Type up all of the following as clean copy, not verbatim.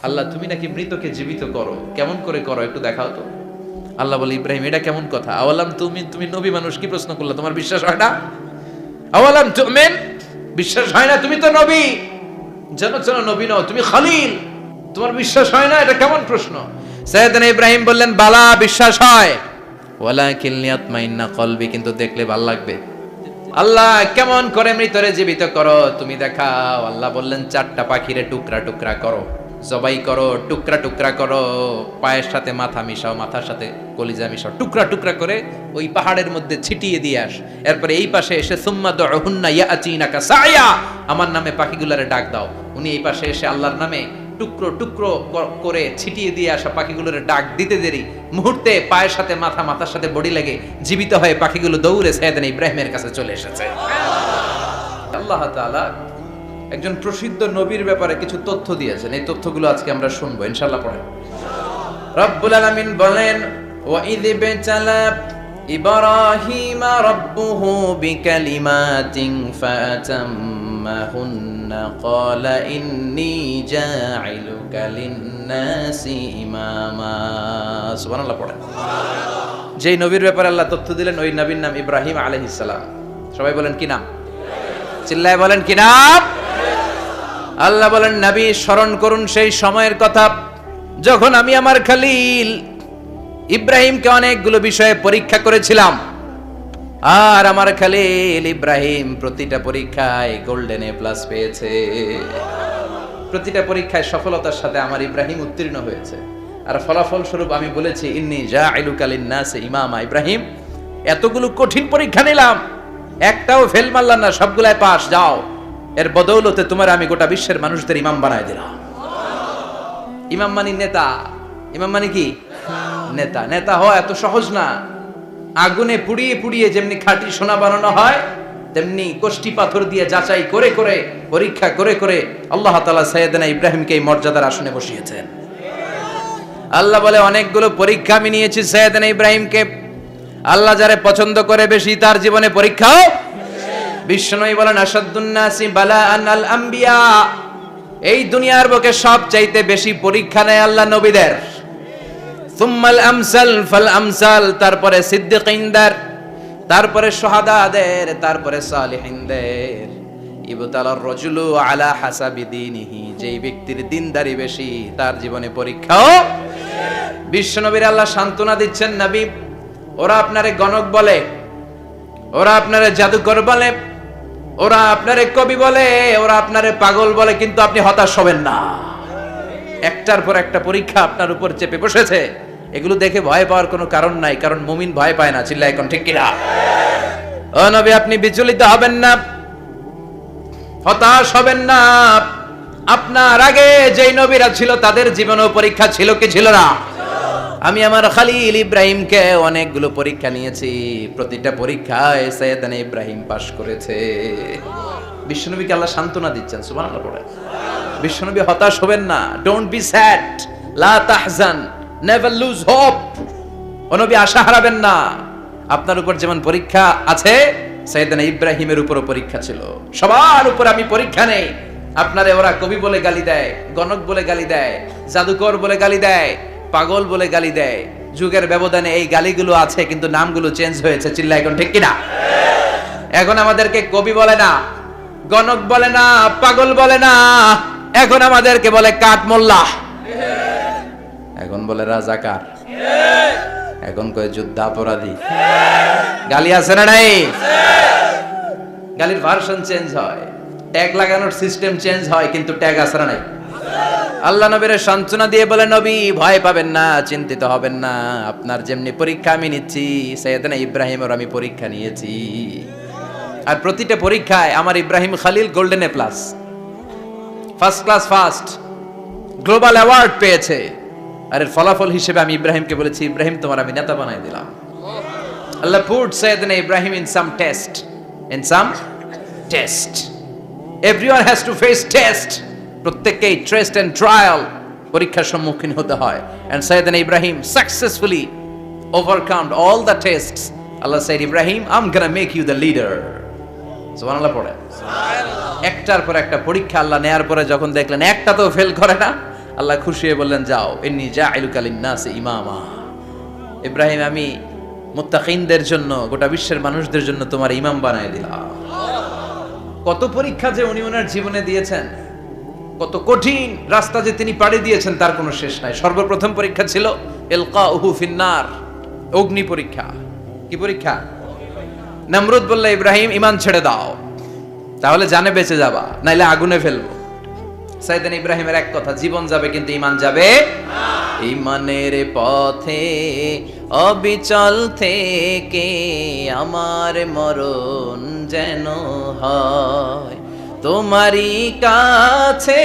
আল্লাহ তুমি নাকি মৃতকে জীবিত করো, কেমন করে করো একটু দেখাও তো। আল্লাহ বলে, ইব্রাহিম এটা কেমন কথা? আওয়ালাম তুমি নবী মানুষ, কি প্রশ্ন করলে? তোমার বিশ্বাস হয় না? আওয়ালাম তুমিন, বিশ্বাস হয় না? তুমি তো নবী, জানো নবী নও, তুমি খলিল, তোমার বিশ্বাস হয় না? এটা কেমন প্রশ্ন? সাইয়েদনা ইব্রাহিম বললেন, বালা, বিশ্বাস হয়, ওয়ালাকিন লিয়াতমাইন্না কলবি, কিন্তু দেখলে ভালো লাগবে। আল্লাহ কেমন করে মৃতরে জীবিত করো তুমি দেখাও। আল্লাহ বললেন, 4টা পাখিরে টুকরা টুকরা করো, জবাই করো, টুকরা টুকরা করো, পায়ের সাথে মাথা মিশাও, মাথার সাথে কলিজা মিশাও, টুকরা টুকরা করে ওই পাহাড়ের মধ্যে ছিটিয়ে দিয়ে আস। এরপরে এই পাশে এসে সুম্মা দুহুন্না ইয়াতিনাকা সায়া, আমার নামে পাখিগুলোরে ডাক দাও। উনি এই পাশে এসে আল্লাহর নামে টুকরো টুকরো করে ছিটিয়ে দিয়ে আসা পাখিগুলোর ডাক দিতে দেরি মুহূর্তে পায়ের সাথে মাথা, মাথার সাথে বডি লেগে জীবিত হয়ে পাখিগুলো দৌড়ে সাইয়েদনা ইব্রাহিমের কাছে চলে এসেছে। আল্লাহ তাআলা একজন প্রসিদ্ধ নবীর ব্যাপারে কিছু তথ্য দিয়েছেন, এই তথ্যগুলো আজকে আমরা শুনবো ইনশাআল্লাহ। পড়েন। রব্বুল আলামিন বলেন, ওয়া ইয বিতালা ইব্রাহিমা রাব্বুহু বিকালিমাতিন ফাতাম্মাহুন্না ক্বালা ইন্নী জাঈলুকা লিন-নাসি ইমামা। সুবহানাল্লাহ পড়েন। যেই নবীর ব্যাপারে আল্লাহ তথ্য দিলেন ওই নবীর নাম ইব্রাহিম আলাইহিস সালাম। সবাই বলেন কি নাম? চিল্লায় বলেন কি নাম? আল্লাহ বলেন, নবী স্মরণ করুন সেই সময়ের কথা যখন আমি আমার খলিল ইব্রাহিমকে অনেকগুলো বিষয়ে পরীক্ষা করেছিলাম, আর আমার খলিল ইব্রাহিম প্রতিটা পরীক্ষায় গোল্ডেন এ প্লাস পেয়েছে। প্রতিটা পরীক্ষায় সফলতার সাথে আমার ইব্রাহিম উত্তীর্ণ হয়েছে। আর ফলাফল স্বরূপ আমি বলেছি, ইন্নী জাঈলুকা লিন-নাসি ইমামা। ইব্রাহিম, এতগুলো কঠিন পরীক্ষা নিলাম, একটাও ফেল মারলাম না, সবগুলাই পাস। যাও, এর বদৌলতে তোমার আমি গোটা বিশ্বের মানুষদের ইমাম বানায় দিলাম। ইমাম মানে নেতা। ইমাম মানে কি? নেতা। নেতা হওয়া এত সহজ না। আগুনে পুড়িয়ে পুড়িয়ে যেমনি খাঁটি সোনা বানানো হয়, তেমনি কষ্টি পাথর দিয়ে যাচাই করে করে, পরীক্ষা করে করে আল্লাহ তাআলা সাইয়েদনা ইব্রাহিমকে এই মর্যাদার আসনে বসিয়েছেন। আল্লাহ বলে, অনেকগুলো পরীক্ষা আমি নিয়েছি সাইয়েদনা ইব্রাহিমকে। আল্লাহ যারে পছন্দ করে বেশি তার জীবনে পরীক্ষাও। বিশ্বনবী বলেন, আশাদ্দুন নাসি বালাআন আল আম্বিয়া। এই দুনিয়ার বুকে সবচাইতে বেশি পরীক্ষা নেয় আল্লাহ নবীদের। সুম্মাল আমসাল ফাল আমসাল, তারপরে সিদ্দিকিনদের, তারপরে শুহাদাদের, তারপরে সালিহিনদের। ইবতালার রাজুলু আলা হাসাবি দীনিহি, যেই ব্যক্তির দিনদারি বেশি তার জীবনে পরীক্ষাও। বিশ্বনবীর আল্লাহ সান্ত্বনা দিচ্ছেন, নবী ওরা আপনারে গণক বলে, ওরা আপনারে জাদুকর বলে, ওরা আপনারে কবি বলে, ওরা আপনারে পাগল বলে, কিন্তু আপনি হতাশ হবেন না। একটার পর একটা পরীক্ষা আপনার উপর চেপে বসেছে, এগুলো দেখে ভয় পাওয়ার কোনো কারণ নাই, কারণ মুমিন ভয় পায় না। চিল্লায় এখন ঠিক কিনা? ও নবী, আপনি বিচলিত হবেন না, হতাশ হবেন না। আপনার আগে যেই নবীরা ছিল তাদের জীবনেও পরীক্ষা ছিল কি ছিল না? আমি আমার খলিল ইব্রাহিমকে অনেকগুলো পরীক্ষা নিয়েছি, প্রতিটা পরীক্ষায় সাইয়েদনা ইব্রাহিম পাশ করেছে। বিশ্বনবীকে আল্লাহ সান্ত্বনা দিচ্ছেন। সুবহানাল্লাহ পড়ে। বিশ্বনবী হতাশ হবেন না। ডোন্ট বি স্যাড, লা তাহজান, নেভার লুজ হোপ। ও নবী, আশা হারাবেন না। আপনার উপর যেমন পরীক্ষা আছে, সাইয়েদনা ইব্রাহিমের উপরও পরীক্ষা ছিল। সবার উপর আমি পরীক্ষা নেই। আপনারে ওরা কবি বলে গালি দেয়, গণক বলে গালি দেয়, জাদুকর বলে গালি দেয়, পাগল বলে গালি দেয়। যুগের ব্যবধানে এই গালিগুলো আছে, কিন্তু নামগুলো চেঞ্জ হয়েছে। চিল্লা এখন ঠিক কিনা? এখন আমাদেরকে কবি বলে না, গণক বলে না, পাগল বলে না, এখন আমাদেরকে বলে কাঠ মোল্লা, এখন বলে রাজাকার, এখন কয় যুদ্ধাপরাধী। গালি আছে না নাই? গালির ভার্সন চেঞ্জ হয়, ট্যাগ লাগানোর সিস্টেম চেঞ্জ হয়, কিন্তু ট্যাগ আছে না নাই? আল্লাহ নবীর সান্ত্বনা দিয়ে বলে, নবী ভয় পাবেন না, চিন্তিত হবেন না। আপনার যেমনি পরীক্ষা আমি নিচ্ছি, সাইয়েদনা ইব্রাহিমের আমি পরীক্ষা নিয়েছি। আর প্রতিটা পরীক্ষায় আমার Ibrahim Khalil golden A plus, first class first, global award পেয়েছে। আর এর ফলাফল হিসেবে আমি ইব্রাহিমকে বলেছি, ইব্রাহিম তোমার আমি নেতা বানাই দিলাম। আল্লাহ পুট সাইয়েদনা Ibrahim in some test. Everyone has to face test. প্রত্যেককেই টেস্ট এন্ড ট্রায়াল, পরীক্ষার সম্মুখীন হতে হয়। And সাইয়েদনা Ibrahim successfully overcome all the tests. Allah said, Ibrahim, I'm gonna make you the leader. সুবহানাল্লাহ পড়ে। একটার পর একটা পরীক্ষা আল্লাহ নেয়ার পরে যখন দেখলেন একটা তো ফেল করে না, আল্লাহ খুশি হয়ে বললেন, যাও, ইন্নী জাইলুকা লিন-নাসি ইমামা। ইব্রাহিম, আমি মুত্তাকিনদের জন্য, গোটা বিশ্বের মানুষদের জন্য তোমার ইমাম বানায় দিলাম। কত পরীক্ষা যে উনি ওনার জীবনে দিয়েছেন, কত কঠিন রাস্তা যে তিনি পাড়ি দিয়েছেন তার কোনো শেষ নাই। সর্বপ্রথম পরীক্ষা ছিল ইলকাউহু ফিন্নার, অগ্নি পরীক্ষা। কি পরীক্ষা? নমরুদ বলল, ইব্রাহিম ঈমান ছেড়ে দাও, তাহলে জানে বেঁচে যাবা, নাইলে আগুনে ফেলবো। সাইয়েদনা ইব্রাহিমের এক কথা, জীবন যাবে কিন্তু ঈমান যাবে না। ঈমানের পথে অবিচল থেকে আমার মরণ যেন হয়, তোমারই কাছে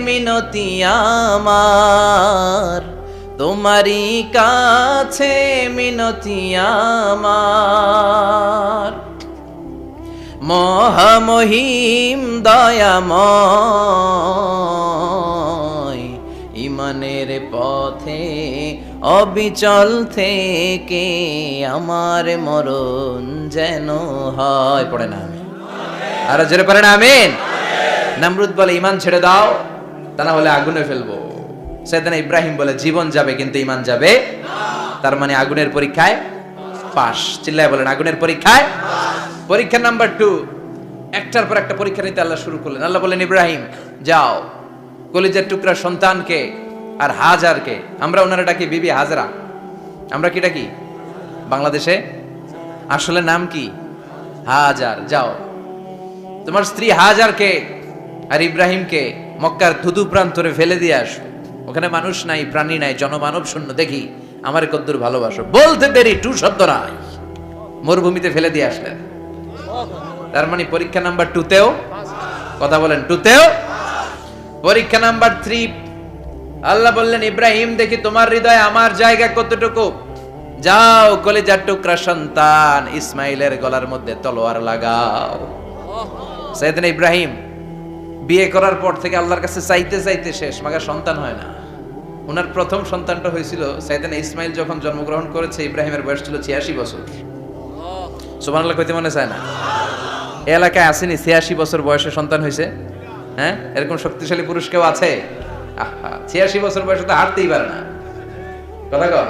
মিনতি আমার, তোমারই কাছে মিনতি আমার। মহামহিম দয়াময়, ঈমানের পথে অবিচল থেকে আমার মরণ যেন হয়। পড়ে না আমিন? আরো জোরে পড়ে না আমিন? নমরুদ বলে, ঈমান ছেড়ে দাও, তা না হলে আগুনে ফেলবো। সাইয়েদনা ইব্রাহিম বলে, জীবন যাবে কিন্তু ঈমান যাবে না। তার মানে আগুনের পরীক্ষায় পাস। চিল্লায় বলেন, আগুনের পরীক্ষায় পরীক্ষা নাম্বার 2। একটার পর একটা পরীক্ষা নিতে আল্লাহ শুরু করলেন। আল্লাহ বললেন, ইব্রাহিম যাও, কলিজার টুকরা সন্তানকে আর হাজারকে, আমরা ওনারা ডাকি বিবি হাজরা, আমরা কি ডাকি বাংলাদেশে? আসলে নাম কি? হাজার। যাও, তোমার স্ত্রী হাজারকে আর ইব্রাহিমকে মক্কার ধুধু প্রান্তরে ফেলে দিয়ে আসো। ওখানে মানুষ নাই, প্রাণী নাই, জনমানব শূন্য, দেখি আমার কদ্দুর ভালোবাসো। বলতে দেরি, টু শব্দ নাই, মরুভূমিতে ফেলে দিয়ে আসলেন। তার মানে পরীক্ষা নাম্বার 2তেও, কথা বলেন, 2তেও। পরীক্ষা নাম্বার 3, আল্লাহ বললেন, ইব্রাহিম দেখি তোমার হৃদয়ে আমার জায়গা কতটুকু, যাও কলিজার টুকরা সন্তান ইসমাইলের গলার মধ্যে তলোয়ার লাগাও। সাইয়েদনা ইব্রাহিম বিয়ে করার পর থেকে আল্লাহর কাছে চাইতে চাইতে শেষ, মাগা সন্তান হয় না। ওনার প্রথম সন্তানটা হয়েছিল সাইয়েদনা ইসমাইল যখন জন্মগ্রহণ করেছে, ইব্রাহিমের বয়স ছিল 86 বছর। সুবহানাল্লাহ কইতে মনে চায় না? এই এলাকায় আসেনি 86 বছর বয়সে সন্তান হয়েছে? হ্যাঁ, এরকম শক্তিশালী পুরুষ কেউ আছে? 86 বছর বয়সে তো হাঁটতেই পারে না। কথা কর।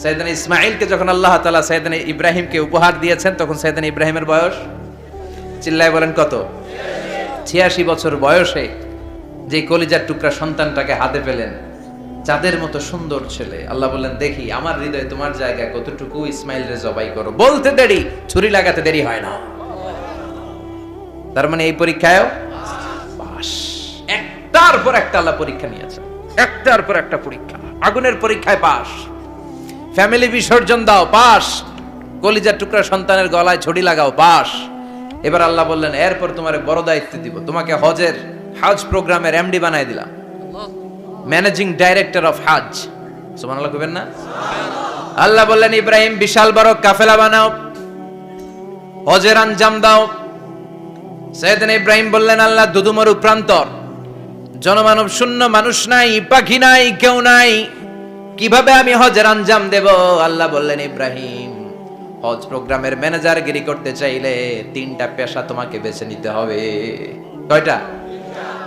সাইয়েদনা ইসমাইলকে যখন আল্লাহ তাআলা সাইয়েদনা ইব্রাহিমকে উপহার দিয়েছেন, তখন সাইয়েদনা ইব্রাহিমের বয়স, চিল্লায় বলেন কত? 86 বছর বয়সে যে কলিজার টুকরা সন্তানটাকে হাতে পেলেন, চাঁদের মতো সুন্দর ছেলে। আল্লাহ বললেন, দেখি আমার হৃদয়ে তোমার জায়গা কতটুকু, ইসমাইল রে জবাই করো। বলতে দেরি, ছুরি লাগাতে দেরি হয় না। তার মানে এই পরীক্ষায়ও পাস। একটার পর একটা আল্লাহ পরীক্ষা নিয়েছে, একটার পর একটা পরীক্ষা। আগুনের পরীক্ষায় পাস, ফ্যামিলি বিসর্জন দাও, পাস। কলিজার টুকরা সন্তানের গলায় ছড়ি লাগাও, পাস। এবার আল্লাহ বললেন, এরপর তোমার বড় দায়িত্ব দিব, তোমাকে হজ প্রোগ্রামের এমডি বানাই দিলাম, ম্যানেজিং ডাইরেক্টর অফ হজ। সুবহানাল্লাহ কইবেন না? আল্লাহ বললেন, ইব্রাহিম বিশাল বড় কাফেলা বানাও, হজের আঞ্জাম দাও। সাইয়েদনা ইব্রাহিম বললেন, আল্লাহ দুদুমরু প্রান্তর, জনমানব শূন্য, মানুষ নাই, পাখি নাই, কেউ নাই, কিভাবে আমি হজের আঞ্জাম দেব? আল্লাহ বললেন, ইব্রাহিম হজ প্রোগ্রামের ম্যানেজারগিরি করতে চাইলে 3টা পেশা তোমাকে বেছে নিতে হবে। কয়টা?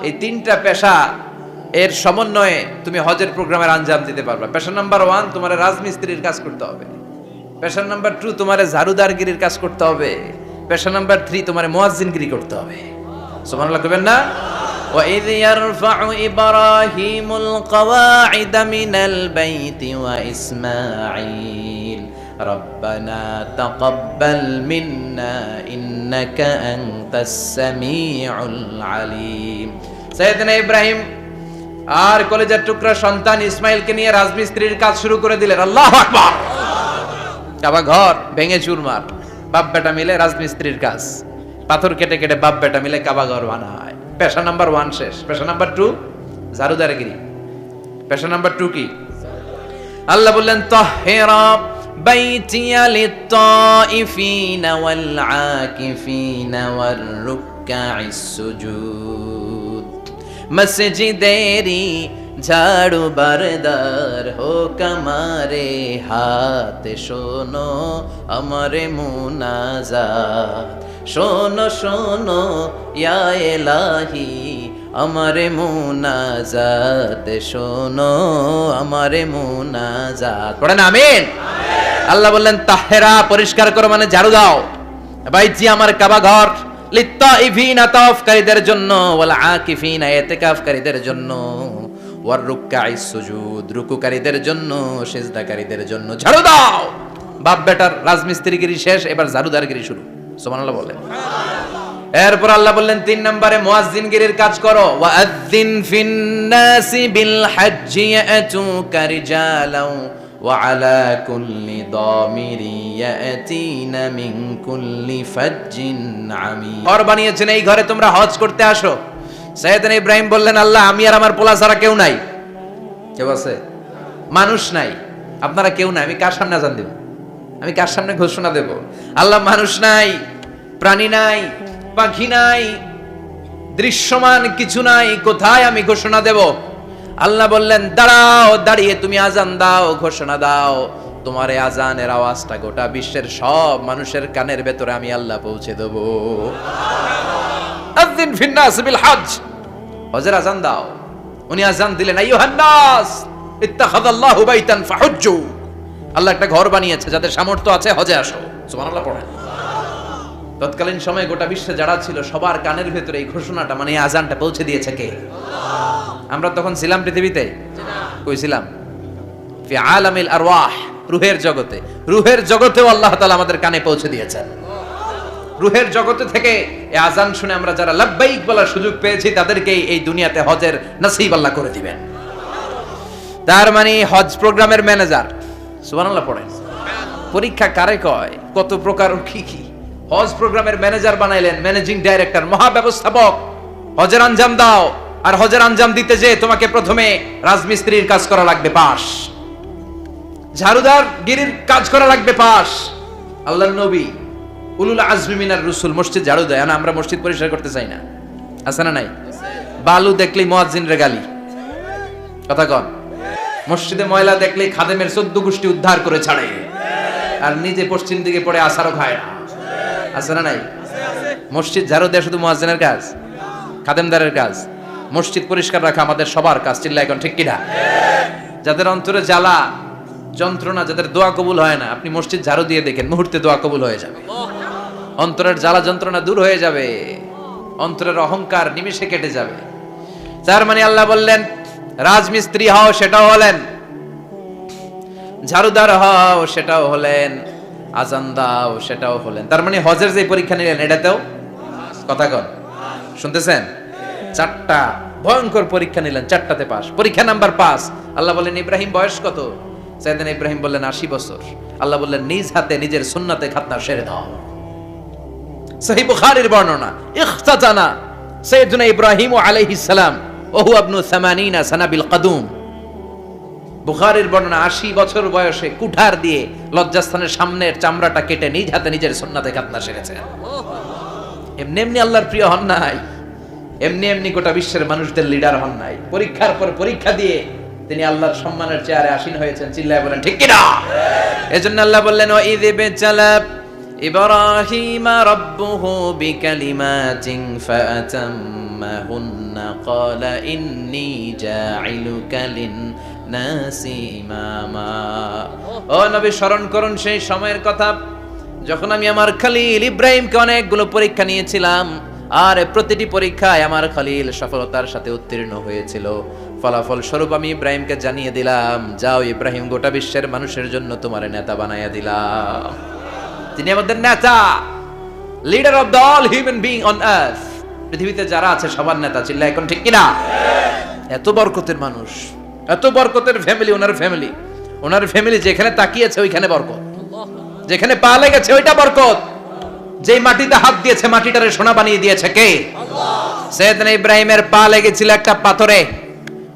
এই 3টা পেশা এর সমন্বয়ে তুমি হজের প্রোগ্রামের আঞ্জাম দিতে পারবে। পেশা নাম্বার 1, তোমার রাজমিস্ত্রির কাজ করতে হবে। পেশা নাম্বার 2, তোমার ঝাড়ুদারগিরির কাজ করতে হবে। পেশা নাম্বার 3, তোমার মুয়াজ্জিনগিরি করতে হবে। সুবহানাল্লাহ কইবেন না? ওয়া ইয ইয়ারফাউ ইব্রাহিমুল কওয়াইদা মিনাল বাইতি ওয়া ইসমাঈল রব্বানা তাকাব্বাল মিন্না ইন্নাকা আনতাস সামিউল আলিম। সাইয়েদনা ইব্রাহিম আর কলেজের টুকরা সন্তান ইসমাইলকে নিয়ে রাজমিস্ত্রির কাজ শুরু করে দিলেন। আল্লাহু আকবার। কাবা ঘর ভেঙে চুরমার, বাপ বেটা মিলে রাজমিস্ত্রির কাজ, পাথর কেটে কেটে বাপ বেটা মিলে কাবা ঘর বানায়। পেশা নাম্বার 1 শেষ। পেশা নাম্বার 2 ঝাড়ুদারগিরি। পেশা নাম্বার 2 কি? আল্লাহ বললেন, তাহহিরা বাইতিয়া লিত-তাইফিনা ওয়াল আকিফিনা ওয়ার রুকআইস সুজুদ। মসজিদেরি ঝাড়ু বারদার হোক আমারে হাত, শোনো আমারে মুনাজাত, শোনো শোনো ইয়া ইলাহি আমারে মুনাজাত শোনো, আমারে মুনাজাত পড়েন আমিন। আল্লাহ বললেন তাহেরা, পরিষ্কার করো মানে ঝাড়ু দাও, বাইজি আমার কাবা ঘর, লিত্তাইফিনা তাওয়াফকারীদের জন্য, ওয়াল আকিফিনা ইতিকাফকারীদের জন্য, ওয়ার রুকআইস সুজুদ রুকুকারীদের জন্য, সিজদাকারীদের জন্য ঝাড়ু দাও। বাপ বেটার রাজমিস্ত্রিগিরি শেষ, এবার ঝাড়ুদারগিরি শুরু। সুবহানাল্লাহ বলেন। এরপর আল্লাহ বললেন 3 নম্বরে মুয়াজ্জিনগিরির কাজ করো, ওয়াআযযিন ফিন্নাসি বিল হজ্জি ইয়াতুকা রিজালাও ওয়া আলা কুল্লি দামিরি ইয়াতিনা মিন কুল্লি ফাজ্জিন আমিক। ঘর বানিয়েছেন, এই ঘরে তোমরা হজ করতে আসো। সাইয়েদনা ইব্রাহিম বললেন আল্লাহ আমি আর আমার পোলা ছাড়া কেউ নাই। কেউ আছে? মানুষ নাই, আপনারা কেউ নাই, আমি কার সামনে আযান দেব? আমি কার সামনে ঘোষণা দেব? আল্লাহ মানুষ নাই, প্রাণী নাই, পাখি নাই, দৃশ্যমান কিছু নাই, কোথায় আমি ঘোষণা দেব? আল্লাহ বললেন দাঁড়াও, দাঁড়িয়ে তুমি আজান দাও, ঘোষণা দাও। তোমার এই আজানের আওয়াজটা গোটা বিশ্বের সব মানুষের কানের ভেতরে আমি আল্লাহ পৌঁছে দেব। আযিন ফিন্নাস বিল হজ, হজের আজান দাও। উনি আজান দিলেন আইয়ুহান নাস ইত্তাখাযাল্লাহু বাইতান ফাহুজ্জু। আল্লাহ একটা ঘর বানিয়েছে, যাদের সামর্থ্য আছে হজে আসো। সুবহানাল্লাহ পড়েন। তৎকালীন সময়ে গোটা বিশ্বে যারা ছিল সবার কানের ভেতরে এই ঘোষণাটা মানে এই আজানটা পৌঁছে দিয়েছে কে? আমরা তখন ছিলাম পৃথিবীতে? কই ছিলাম? ফি আলামিল আরওয়াহ, রূহের জগতে। রূহের জগতেও আল্লাহ তাআলা আমাদের কানে পৌঁছে দিয়েছেন। রূহের জগতে থেকে এই আজান শুনে আমরা যারা লাব্বাইক বলার সুযোগ পেয়েছি তাদেরকে এই দুনিয়াতে হজের নসিব আল্লাহ করে দিবেন। তার মানে হজ প্রোগ্রামের ম্যানেজার। সুবহানাল্লাহ পড়েন। পরীক্ষা কারে কয়? কত প্রকার কি কি। হজ প্রোগ্রামের ম্যানেজার বানাইলেন, ম্যানেজিং ডাইরেক্টর, মহাব্যবস্থাপক। হজের আঞ্জাম দাও, আর হজের আঞ্জাম দিতে যে তোমাকে প্রথমে রাজমিস্ত্রির কাজ করা লাগবে পাস, ঝাড়ুদার গিরির কাজ করা লাগবে পাস। আল্লাহর নবী উলুল আজমি মিনার রসুল মসজিদ ঝাড়ু দেয় না, আমরা মসজিদ পরিষ্কার করতে চাই না, আছে না নাই? বালু দেখলেই মুয়াজ্জিনের গালি, কথা কন। মসজিদে ময়লা দেখলেই খাদেমের 14 গোষ্ঠী উদ্ধার করে ছাড়ে, আর নিজে পশ্চিম দিকে পড়ে আসারও খায় না, আছে না নাই? মসজিদ ঝাড়ু দেয়া শুধু মুয়াজ্জিনের কাজ? খাদেমদারের কাজ? মসজিদ পরিষ্কার রাখা আমাদের সবার কাজ। চিল্লা এখন ঠিক কিনা? যাদের অন্তরে জ্বালা যন্ত্রণা, যাদের দোয়া কবুল হয় না, আপনি মসজিদ ঝাড়ু দিয়ে দেখেন মুহূর্তে দোয়া কবুল হয়ে যাবে। অন্তরের জ্বালা যন্ত্রণা দূর হয়ে যাবে, অন্তরের অহংকার নিমিষে কেটে যাবে। তার মানে আল্লাহ বললেন রাজমিস্ত্রি হও, সেটাও হলেন, ঝাড়ুদার হও, সেটাও হলেন, আজান দাও, সেটাও হলেন। তার মানে হজের যে পরীক্ষা নিলেন এটাতেও, কথা কন, শুনতেছেন? 4টা ভয়ঙ্কর পরীক্ষা নিলেন, 4টাতে পাস। পরীক্ষা নাম্বার 5। আল্লাহ বললেন ইব্রাহিম বয়স কত? সাইয়েদনা ইব্রাহিম বললেন 80 বছর। আল্লাহ বললেন নিজ হাতে নিজের সুন্নাতে খাতনা সেরে দাও। সহিহ বুখারীর বর্ণনা, ইখতাতানা সাইয়েদনা ইব্রাহিম আলাইহিস সালাম ওয়া হুয়া ইবনু 80 সানা বিল কদুম। বুখারীর বর্ণনা 80 বছর বয়সে কুঠার দিয়ে লজ্জাস্থানের সামনের চামড়াটা কেটে নিজ হাতে নিজের সুন্নাতে খাতনা সেরেছেন। এমনি এমনি আল্লাহর প্রিয় হন নাই, এমনি এমনি গোটা বিশ্বের মানুষদের লিডার হন নাই। পরীক্ষার পর পরীক্ষা দিয়ে তিনি আল্লাহর সম্মানের চেয়ারে আসীন হয়েছেন। চিল্লায় বলেন ঠিক কিনা? এজন্য আল্লাহ বললেন ওয়া ইয বিতালা ইব্রাহিমা রাব্বুহু বিকালিমাতিন ফাআতাম্মাহুন্না ক্বালা ইন্নী জাঈলুকা লিন-নাসি ইমামা। ও নবী, স্মরণ করুন সেই সময়ের কথা যখন আমি আমার খলিল ইব্রাহিমকে অনেকগুলো পরীক্ষা নিয়েছিলাম, আর প্রতিটি পরীক্ষায় আমার খলিল সফলতার সাথে উত্তীর্ণ হয়েছিল। ফলাফল স্বরূপ আমি ইব্রাহিমকে জানিয়ে দিলাম, যাও ইব্রাহিম, গোটা বিশ্বের মানুষের জন্য তোমার নেতা বানাইয়া দিলাম। তিনি আমাদের নেতা, leader of the all human being on earth. পৃথিবীতে যারা আছে সবার নেতা। চিল্লা এখন ঠিক কিনা? এত বরকতের মানুষ, এত বরকতের ফ্যামিলি, ওনার ফ্যামিলি যেখানে তাকিয়েছে ওইখানে বরকত, যেখানে পা লেগেছে ওইটা বরকত। যেই মাটিতে হাত দিয়েছে মাটিটারে সোনা বানিয়ে দিয়েছে কে? আল্লাহ। সাইয়েদনা ইব্রাহিমের পা লেগেছিল একটা পাথরে,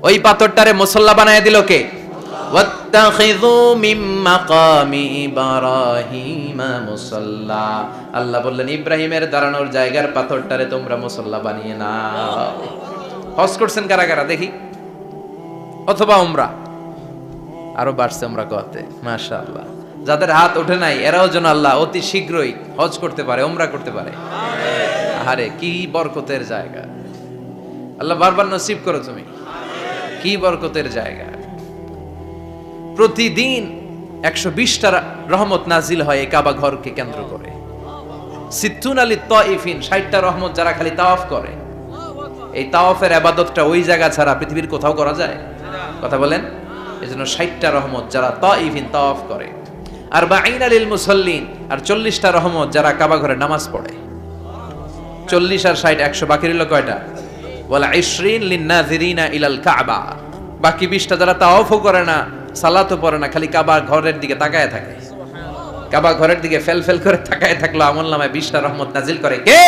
ওই পাথরটারে মুসল্লা বানিয়ে দিল কে? আল্লাহ। ওয়াত্তাখিযু মিন মাকামি ইব্রাহিমা মুসাল্লা। আল্লাহ বললেন ইব্রাহিমের দাঁড়ানোর জায়গার পাথরটারে তোমরা মুসল্লা বানিয়ে নাও। হজ করছেন কারা কারা দেখি? অথবা উমরা? আরো বাড়ছে উমরা করতে, মাশাআল্লাহ। যাদের হাত ওঠে নাই এরাও যেন আল্লাহ অতি শীঘ্রই হজ করতে পারে, উমরা করতে পারে। আরে কি বরকতের জায়গা! আল্লাহ বারবার নসিব করো তুমি। কি বরকতের জায়গা! প্রতিদিন 120টা রহমত নাজিল হয় এই কাবা ঘরকে কেন্দ্র করে। সিত্তুন আলী তাইফিন, 60টা রহমত যারা খালি তাওয়াফ করে। এই তাওয়াফের ইবাদতটা ওই জায়গা ছাড়া পৃথিবীর কোথাও করা যায়? কথা বলেন। এজন্য 60টা রহমত যারা তাইফিন তাওয়াফ করে, আর বাঈনা লিল মুসাল্লিন, আর 40টা রহমত যারা কাবা ঘরে নামাজ পড়ে। 40 আর 60 100, বাকি রইল কয়টা? ওয়ালা 20 লিন নাযিরিনা ইলাল কাবা। বাকি 20টা যারা তাওয়াফও করে না, সালাতও পড়ে না, খালি কাবা ঘরের দিকে তাকায় থাকে। কাবা ঘরের দিকে ফেল করে তাকায় থাকলো, আমলনামায় 20টা রহমত নাজিল করে কে?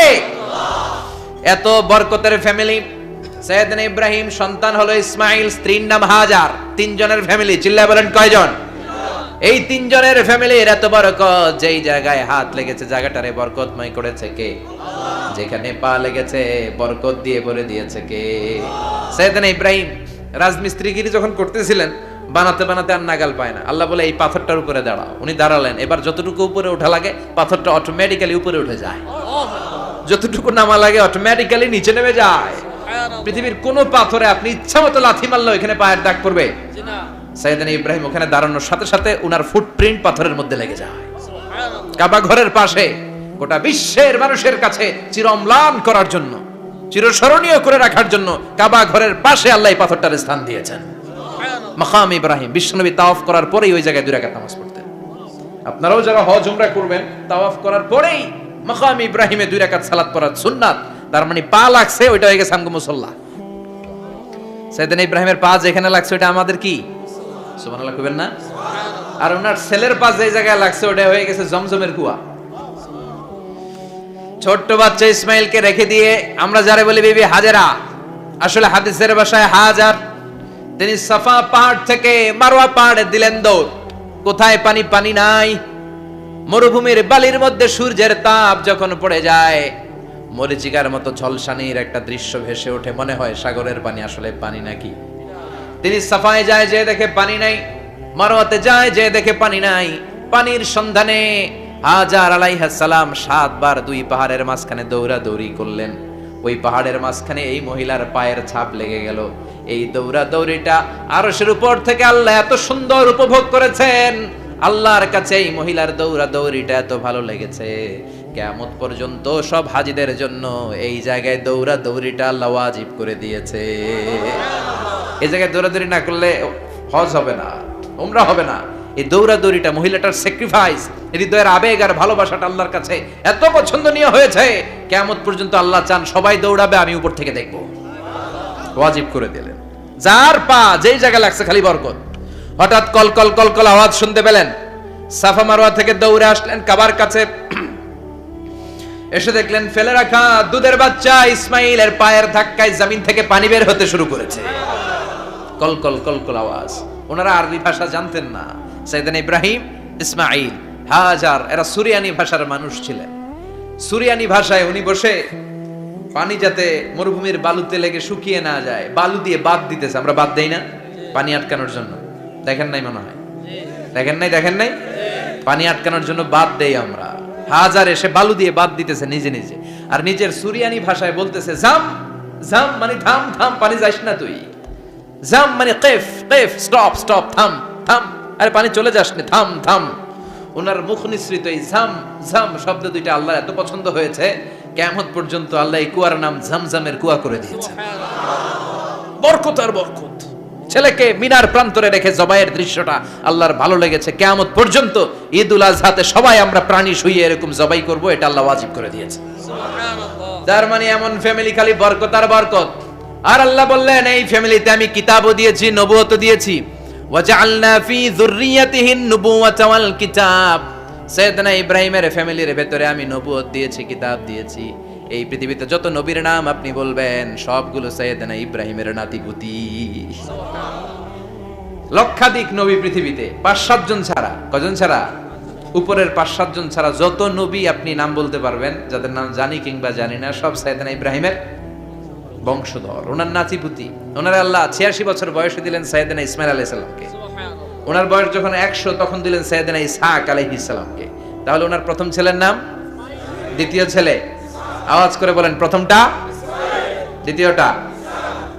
এত বরকতের ফ্যামিলি। সাইয়েদনা ইব্রাহিম সন্তান হলো ইসমাইল, স্ত্রীর নাম হাজার। 3 জনের ফ্যামিলি, চিল্লায় বলেন কয়জন? এই 3 জনের ফ্যামিলির এত বরকত, যেই জায়গায় হাত লেগেছে জায়গাটারে বরকতময় করেছে কে? যেখানে পা লেগেছে বরকত দিয়ে ভরে দিয়েছে কে? সাইয়েদনা ইব্রাহিম রাজমিস্ত্রিগিরি যখন করতেছিলেন, বানাতে বানাতে আর নাগাল পায় না। আল্লাহ বলে এই পাথরটার উপরে দাঁড়াও। উনি দাঁড়ালেন, এবার যতটুকু উপরে ওঠা লাগে পাথরটা অটোমেটিক্যালি উপরে উঠে যায়, যতটুকু নামা লাগে অটোমেটিক্যালি নিচে নেমে যায়। পৃথিবীর কোন পাথরে আপনি ইচ্ছা মতো লাথি মারলে এখানে পায়ের দাগ পড়বে? সাইয়েদনা ইব্রাহিম ওখানে দাঁড়ানোর সাথে সাথে উনার ফুটপ্রিন্ট পাথরের মধ্যে লেগে যায়। কাবা ঘরের পাশে গোটা বিশ্বের মানুষের কাছে চিরম্লান করার জন্য, চিরস্মরণীয় করে রাখার জন্য কাবা ঘরের পাশে আল্লাহ এই পাথরটার স্থান দিয়েছেন। মাকাম ইব্রাহিম, বিশ্বনবী তাওয়াফ করার পরেই ওই জায়গায় 2 রাকাত নামাজ পড়তেন। আপনারাও যারা হজ উমরা করবেন, তাওয়াফ করার পরেই মাকাম ইব্রাহিমে 2 রাকাত সালাত পড়া সুন্নাত। তার মানে পা লাগছে, ওইটা হয়ে গেছে আমগো মুসাল্লা। সাইয়েদনা ইব্রাহিমের পা যেখানে লাগছে ওটা আমাদের কি? সুবহানাল্লাহ কইবেন না? আর ওনার ছেলের পা যে জায়গায় লাগছে ওটা হয়ে গেছে জমজমের কুয়া। ছোট্ট বাচ্চা ইসমাইলকে রেখে দিয়ে আমরা যারে বলি বিবি হাজেরা, আসলে হাদিসের ভাষায় হাজার, তিনি সাফা পাহাড় থেকে মারওয়া পাহাড়ে দিলেন দৌড়। কোথায় পানি? পানি নাই। মরুভূমির বালির মধ্যে সূর্যের তাপ যখন পড়ে যায়, মরিচিকার মতো ঝলসানির একটা দৃশ্য ভেসে ওঠে, মনে হয় সাগরের পানি, আসলে পানি নাকি? তিনি সাফায় যায়, যে দেখে পানি নাই। মারওয়াতে যায়, যে দেখে পানি নাই। পানির সন্ধানে হাজার আলাইহিস সালাম 7 বার 2 পাহাড়ের মাঝখানে দৌড়াদৌড়ি করলেন। ওই পাহাড়ের মাঝখানে এই মহিলার পায়ের ছাপ লেগে গেল। এই দৌড়াদৌড়িটা আরশের উপর থেকে আল্লাহ এত সুন্দর উপভোগ করেছেন। আল্লাহর কাছে এই মহিলার দৌড়াদৌড়িটা এত ভালো লেগেছে, কিয়ামত পর্যন্ত সব হাজীদের জন্য এই জায়গায় দৌড়াদৌড়িটা আল্লাহ ওয়াজিব করে দিয়েছে। এই জায়গায় দৌড়াদৌড়ি না করলে হজ হবে না, উমরা হবে না। এই দৌড়াদৌড়িটা, মহিলাটার স্যাক্রিফাইস, হৃদয়ের আবেগ আর ভালোবাসাটা আল্লাহর কাছে এত পছন্দনীয় হয়েছে, কিয়ামত পর্যন্ত আল্লাহ চান সবাই দৌড়াবে, আমি উপর থেকে দেখব। ওয়াজিব করে দিলেন। যার পা যেই জায়গায় লাগছে খালি বরকত। হঠাৎ কল কল কল কল আওয়াজ শুনতে পেলেন। সাফা মারওয়া থেকে দৌড়ে আসলেন কাবার কাছে। এসে দেখলেন ফেলে রাখা দুধের বাচ্চা ইসমাইলের পায়ের ধাক্কায় জমিন থেকে পানি বের হতে শুরু করেছে। কল কল কল কল আওয়াজ। ওনারা আরবি ভাষা জানতেন না। সাইয়েদনা ইব্রাহিম, ইসমাইল, হাজার এরা সুরিয়ানি ভাষার মানুষ ছিলেন। সুরিয়ানি ভাষায় উনি বসে পানি যাতে মরুভূমির বালুতে লেগে শুকিয়ে না যায়, বালু দিয়ে বাদ দিতেছে। আমরা বাদ দেই না পানি আটকানোর জন্য? দেখেন নাই মনে হয়? দেখেন নাই? পানি আটকানোর জন্য বাদ দেই আমরা। হাজার এসে বালু দিয়ে বাদ দিতেছে নিজে নিজে, আর নিজের সুরিয়ানি ভাষায় বলতেছে জাম জাম, মানে থাম থাম, পানি যাইস না তুই। জাম মানে কেফ কেফ, স্টপ স্টপ, থাম থাম, আরে পানি চলে যাস না, থাম থাম। ওনার মুখ নিঃসৃত এই ঝাম ঝাম শব্দ দুইটা আল্লাহ এত পছন্দ হয়েছে, কিয়ামত পর্যন্ত আল্লাহ এই কুয়ার নাম ঝমঝমের কুয়া করে দিয়েছেন। বরকত আর বরকত। ছেলেকে মিনার প্রান্তরে রেখে জবাইয়ের দৃশ্যটা আল্লাহর ভালো লেগেছে। কিয়ামত পর্যন্ত ঈদুল আজহাতে সবাই আমরা প্রাণী শুইয়ে এরকম জবাই করব, এটা আল্লাহ ওয়াজিব করে দিয়েছে। তার মানে এমন ফ্যামিলি খালি বরকত আর বরকত। আর আল্লাহ বললেন এই ফ্যামিলিতে আমি কিতাবও দিয়েছি, নবুয়তও দিয়েছি। ওয়াজআলনা ফি যুররিয়াতিহিন নুবুওয়াতা ওয়াল কিতাব। সাইয়েদনা ইব্রাহিমের ফ্যামিলির ভেতরে আমি নবুয়ত দিয়েছি, কিতাব দিয়েছি। এই পৃথিবীতে যত নবীর নাম আপনি বলবেন সবগুলো সাইয়েদনা ইব্রাহিমের নাতিপুতি। লক্ষাধিক নবী পৃথিবীতে, 5-7 জন ছাড়া। কজন ছাড়া? উপরের 5-7 জন ছাড়া যত নবী আপনি নাম বলতে পারবেন, যাদের নাম জানি কিংবা জানি না, সব সাইয়েদনা ইব্রাহিমের বংশধর, ওনার নাতিপুতি। ওনার আল্লাহ 86 বছর বয়সে দিলেন সাইয়েদনা ইসমাইল আলাইহিস সালামকে। ওনার বয়স যখন 100 তখন দিলেন সাইয়েদনা ইসহাক আলাইহিস সালামকে। তাহলে ওনার প্রথম ছেলের নাম? দ্বিতীয় ছেলে? আওয়াজ করে বলেন, প্রথমটা, দ্বিতীয়টা।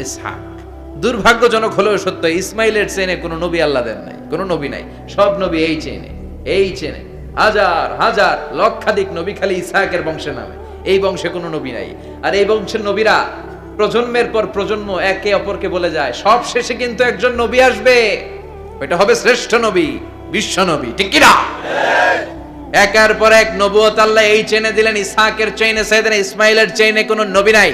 ইসহাক। দুর্ভাগ্যজনক হলেও সত্য, ইসমাইলের চেনে কোনো নবী আল্লাহ দেন নাই, কোনো নবী নাই। সব নবী এই চেনে হাজার হাজার লক্ষাধিক নবী খালি ইসহাকের বংশে নামে। এই বংশে কোনো নবী নাই। আর এই বংশের নবীরা প্রজন্মের পর প্রজন্ম একে অপরকে বলে যায়, সব শেষে কিন্তু একজন নবী আসবে, ওইটা হবে শ্রেষ্ঠ নবী, বিশ্ব নবী। ঠিক কি না? একের পর এক নবুয়ত আল্লাহ এই চেনে দিলেন। ইসহাকের চেইনে সাইয়েদনা ইসমাইলের চেইনে কোনো নবী নাই।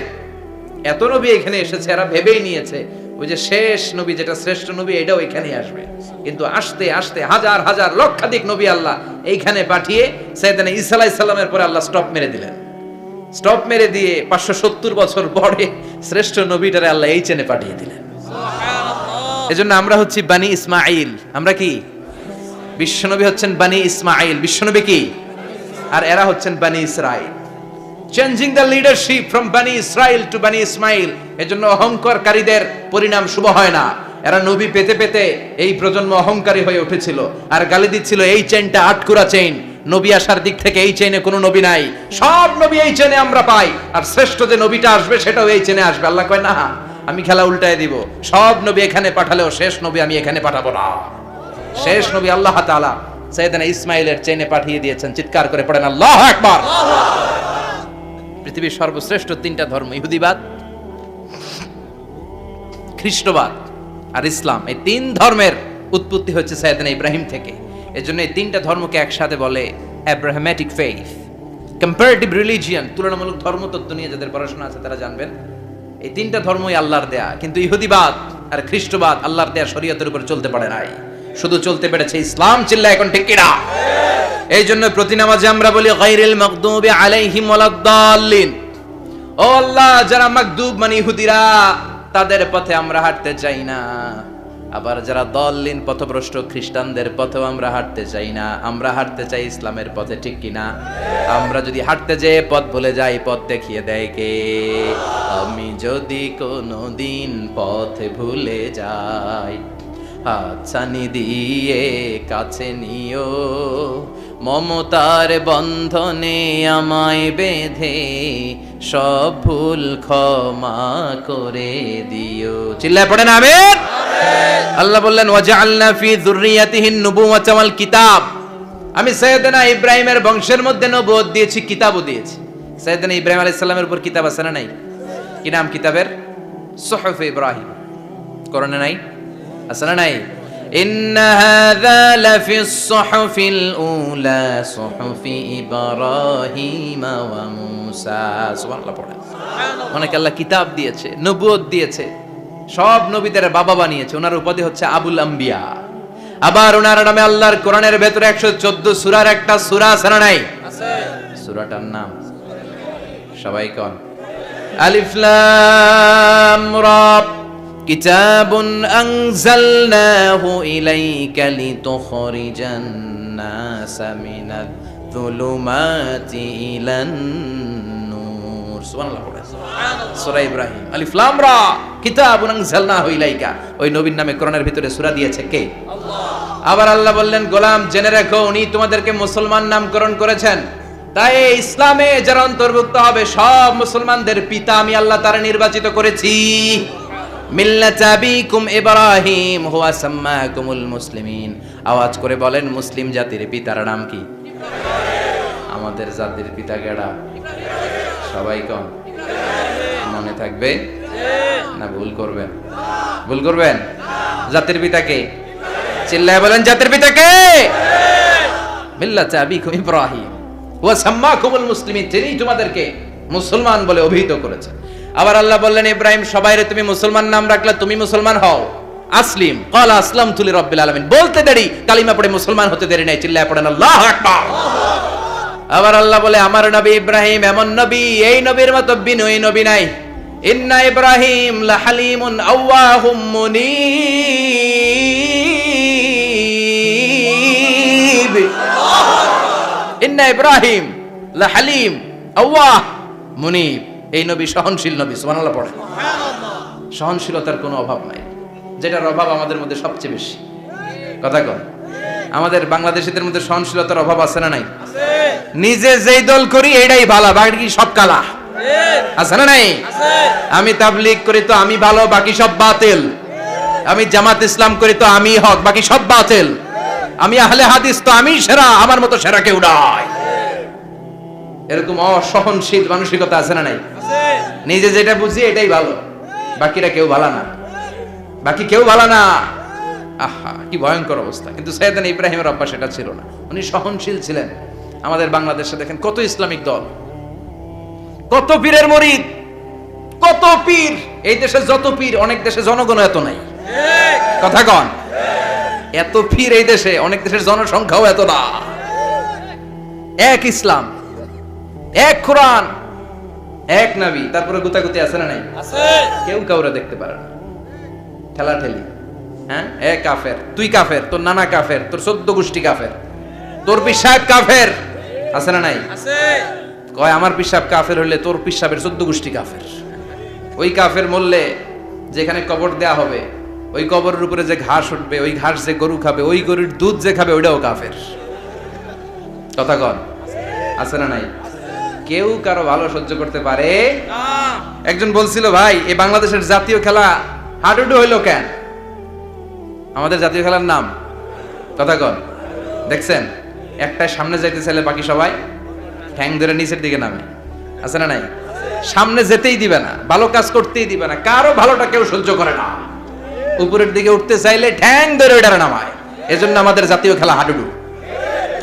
এত নবী এখানে এসেছে, এরা ভেবেই নিয়েছে ওই যে শেষ নবী, যেটা শ্রেষ্ঠ নবী, এটাও এখানেই আসবে। কিন্তু আস্তে আস্তে হাজার হাজার লক্ষাধিক নবী আল্লাহ এইখানে পাঠিয়ে সাইয়েদনা ঈসা আলাইহিস সালামের পরে আল্লাহ স্টপ মেরে দিলেন। স্টপ মেরে দিয়ে 570 বছর পরে শ্রেষ্ঠ নবীটারে আল্লাহ এই চেনে পাঠিয়ে দিলেন। এজন্য আমরা হচ্ছি বানি ইসমাইল। আমরা কি? বিশ্বনবী হচ্ছেন বানি ইসমাইল, বিশ্বনবী কি? আর এরা হচ্ছেন বানি Israil. Changing the leadership from বানি ইসরাইল টু বানি ইসমাইল। এজন্য অহংকারীদের পরিণাম শুভ হয় না। এরা নবী পেতে পেতে এই প্রজন্ম অহংকারী হয়ে উঠেছিল আর গালি দিচ্ছিল এই চেইনটা আটকুরা চেইন, নবী আসার দিক থেকে এই চেইনে কোনো নবী নাই, সব নবী এই চেইনে আমরা পাই, আর শ্রেষ্ঠ যে নবীটা আসবে সেটাও এই চেইনে আসবে। আল্লাহ কয় না, আমি খেলা উল্টায় দিব, সব নবী এখানে পাঠালেও শেষ নবী আমি এখানে পাঠাবো না। শেষ নবী আল্লাহ তাআলা সাইয়েদনা ইসমাইলের চেইনে পাঠিয়ে দিয়েছেন। চিৎকার করে পড়েন আল্লাহু আকবার। পৃথিবীর সর্বশ্রেষ্ঠ তিনটা ধর্ম, ইহুদিবাদ, খ্রিস্টবাদ আর ইসলাম, এই তিন ধর্মের উৎপত্তি হচ্ছে সাইয়েদনা ইব্রাহিম থেকে। এজন্য এই তিনটা ধর্মকে একসাথে বলে অ্যাব্রাহামেটিক ফেইথ, কম্পারেটিভ রিলিজিয়ন। তুলনামূলক ধর্মতত্ত্ব নিয়ে যাদের পড়াশোনা আছে তারা জানবেন এই তিনটা ধর্মই আল্লাহর দেয়া। কিন্তু ইহুদিবাদ আর খ্রিস্টবাদ আল্লাহর দেয়া শরীয়তের উপর চলতে পারে নাই, শুধু চলতে পেরেছে ইসলাম। চিল্লা এখন ঠিক কিনা? এই জন্য প্রতি নামাজে আমরা বলি গায়রিল মাগদুবি আলাইহিম ওয়ালাদ-দাল্লিন। ও আল্লাহ, যারা মাগদুব মানে ইহুদিরা, তাদের পথে আমরা হাঁটতে চাই না। আবার যারা দল্লিন পথভ্রষ্ট খ্রিস্টানদের পথেও আমরা হাঁটতে চাই না। আমরা হাঁটতে চাই ইসলামের পথে। ঠিক কিনা? আমরা যদি হাঁটতে যেয়ে পথ ভুলে যাই, পথ দেখিয়ে দেয় কে? আমি যদি কোনোদিন পথ ভুলে যাই, হাতছানি দিয়ে কাছে নিও, মমতার বন্ধনে আমায় বেঁধে সব ভুল ক্ষমা করে দিও। চিল্লায় পড়েন আমিন। আল্লাহ বললেন ওয়াজআলনা ফি যুররিয়াতিহিন নুবুওয়াতা ওয়াল কিতাব। আমি সাইয়েদনা ইব্রাহিমের বংশের মধ্যে নবুয়ত দিয়েছি, কিতাবও দিয়েছি। সাইয়েদনা ইব্রাহিম আলাইহিস সালামের উপর কিতাব আছে না নাই? কি নাম কিতাবের? সুহুফ ইব্রাহিম। কোরআনে নাই? আছে না নাই? ইন্না হাযা লাফিস সুহুফিল উলা সুহুফি ইব্রাহিম ওয়া মূসা। সুবহানাল্লাহ পড়েন। অনেক আল্লাহ কিতাব দিয়েছে, নবুয়ত দিয়েছে, সব নবীদের বাবা বানিয়েছে। ওনার উপাধি হচ্ছে আবুল আম্বিয়া। আবার ওনার নামে আল্লাহর কোরআনের ভেতরে 114 সূরার একটা সূরা আছে না নাই? আছে। সূরাটার নাম সবাই কোন? আলিফ লাম রা। কিতাবুন আনজালনাহু ইলাইকা লিতুখরিজান নাসা মিনাল যুলুমাতি ইলান নূর। সুবহানাল্লাহ পড়েন। সূরা ইব্রাহিম আলিফ লাম রা কিতাবুন আনজালনাহু ইলাইকা। ওই নবীর নামে কোরআনের ভিতরে সূরা দিয়েছে কে? আল্লাহ। আবার আল্লাহ বললেন গোলাম জেনে রাখো, উনি তোমাদেরকে মুসলমান নামকরণ করেছেন। তাই ইসলামে যারা অন্তর্ভুক্ত হবে সব মুসলমানদের পিতা আমি আল্লাহ তারা নির্বাচিত করেছি। মিল্লাত আবিকুম ইব্রাহিম হুয়া সাম্মাকুমুল মুসলিমিন। আওয়াজ করে বলেন মুসলিম জাতির পিতার নাম কি? আমাদের জাতির পিতা কেডা? সবাই কোন? মনে থাকবে না ভুল করবেন? ভুল করবেন? জাতির পিতা কে? চিল্লায় বলেন জাতির পিতা কে? মিল্লাত আবিকুম ইব্রাহিম ওয়া সাম্মাকুমুল মুসলিমিন। তিনি তোমাদেরকে মুসলমান বলে অভিহিত করেছেন। আবার আল্লাহ বললেন ইব্রাহিম সবাইরে তুমি মুসলমান নাম রাখলে, তুমি মুসলমান হও। আসলিম ক্বালা আসলামতু লিরাব্বিল আলামিন। বলতে দেরি, কালিমা পড়ে মুসলমান হতে দেরি নাই। চিল্লায় পড়েন আল্লাহু আকবার। আবার আল্লাহ বলে আমার নবী ইব্রাহিম এমন নবী, এই নবীর মতো বিনয়ী নবী নাই। ইন্না ইব্রাহিম লাহালিমুন আওয়াহুম মুনীব। ইন্না ইব্রাহিম লাহালিম আওয়াহ মুনীব। এই নবী সহনশীল নবী। সুবহানাল্লাহ পড়েন। সহনশীলতার কোনো অভাব নাই, যেটার অভাব আমাদের মধ্যে সবচেয়ে বেশি। কথা কন, আমাদের বাংলাদেশীদের মধ্যে সহনশীলতার অভাব আছে না নাই? নিজে যেই দল করি এটাই ভালো, বাকি সব কালা। আছে না নাই? আমি তাবলীগ করি তো আমি ভালো, বাকি সব বাতিল। আমি জামাত ইসলাম করি তো আমি হক, বাকি সব বাতিল। আমি আহলে হাদিস তো আমি সেরা, আমার মতো সেরা কেউ নাই। এরকম অসহনশীল মানসিকতা আছে না নাই? নিজে যেটা বুঝি এটাই ভালো, বাকিরা কেউ ভালো না, বাকি কেউ ভালো না। আহা, কি ভয়ঙ্কর অবস্থা। কিন্তু সাইয়েদনা ইব্রাহিমের অভ্যাস সেটা ছিল না, উনি সহনশীল ছিলেন। আমাদের বাংলাদেশে দেখেন কত ইসলামিক দল, কত পীরের মুরিদ, কত পীর। এই দেশে যত পীর, অনেক দেশে জনগণ এত নাই। কথা কন, এত পীর এই দেশে, অনেক দেশের জনসংখ্যাও এত না। এক ইসলাম, এক কোরআন, এক নবী, তারপরে গুতাগুতি আছে না নাই? কেউ কাউরে দেখতে পারে না, ঠেলাঠেলি। হ্যাঁ, এ কাফের, তুই কাফের, তোর নানা কাফের, তোর 14 গোষ্ঠী কাফের, তোর পিসাব কাফের, আছে না নাই? কয় আমার পিসাব কাফের হলে তোর পিসাবের 14 গোষ্ঠী কাফের। ওই কাফের মরলে যেখানে কবর দেয়া হবে, ওই কবরের উপরে যে ঘাস উঠবে, ওই ঘাস যে গরু খাবে, ওই গরুর দুধ যে খাবে, ওইটাও কাফের। কথা কন, আছে না নাই? কেউ কারো ভালো সহ্য করতে পারে না। একজন বলছিল, ভাই এই বাংলাদেশের জাতীয় খেলা হাডুডু হইলো কেন? আমাদের জাতীয় খেলার নাম, কথা কন, দেখছেন? একটা সামনে যাইতে চাইলে বাকি সবাই ঠ্যাং ধরে নিচের দিকে নামে, আছে না নাই? সামনে যেতেই দিবে না, ভালো কাজ করতেই দিবে না, কারো ভালোটা কেউ সহ্য করে না। উপরের দিকে উঠতে চাইলে ঠ্যাং ধরে ওইটারে নামায়। এজন্য আমাদের জাতীয় খেলা হাডুডু।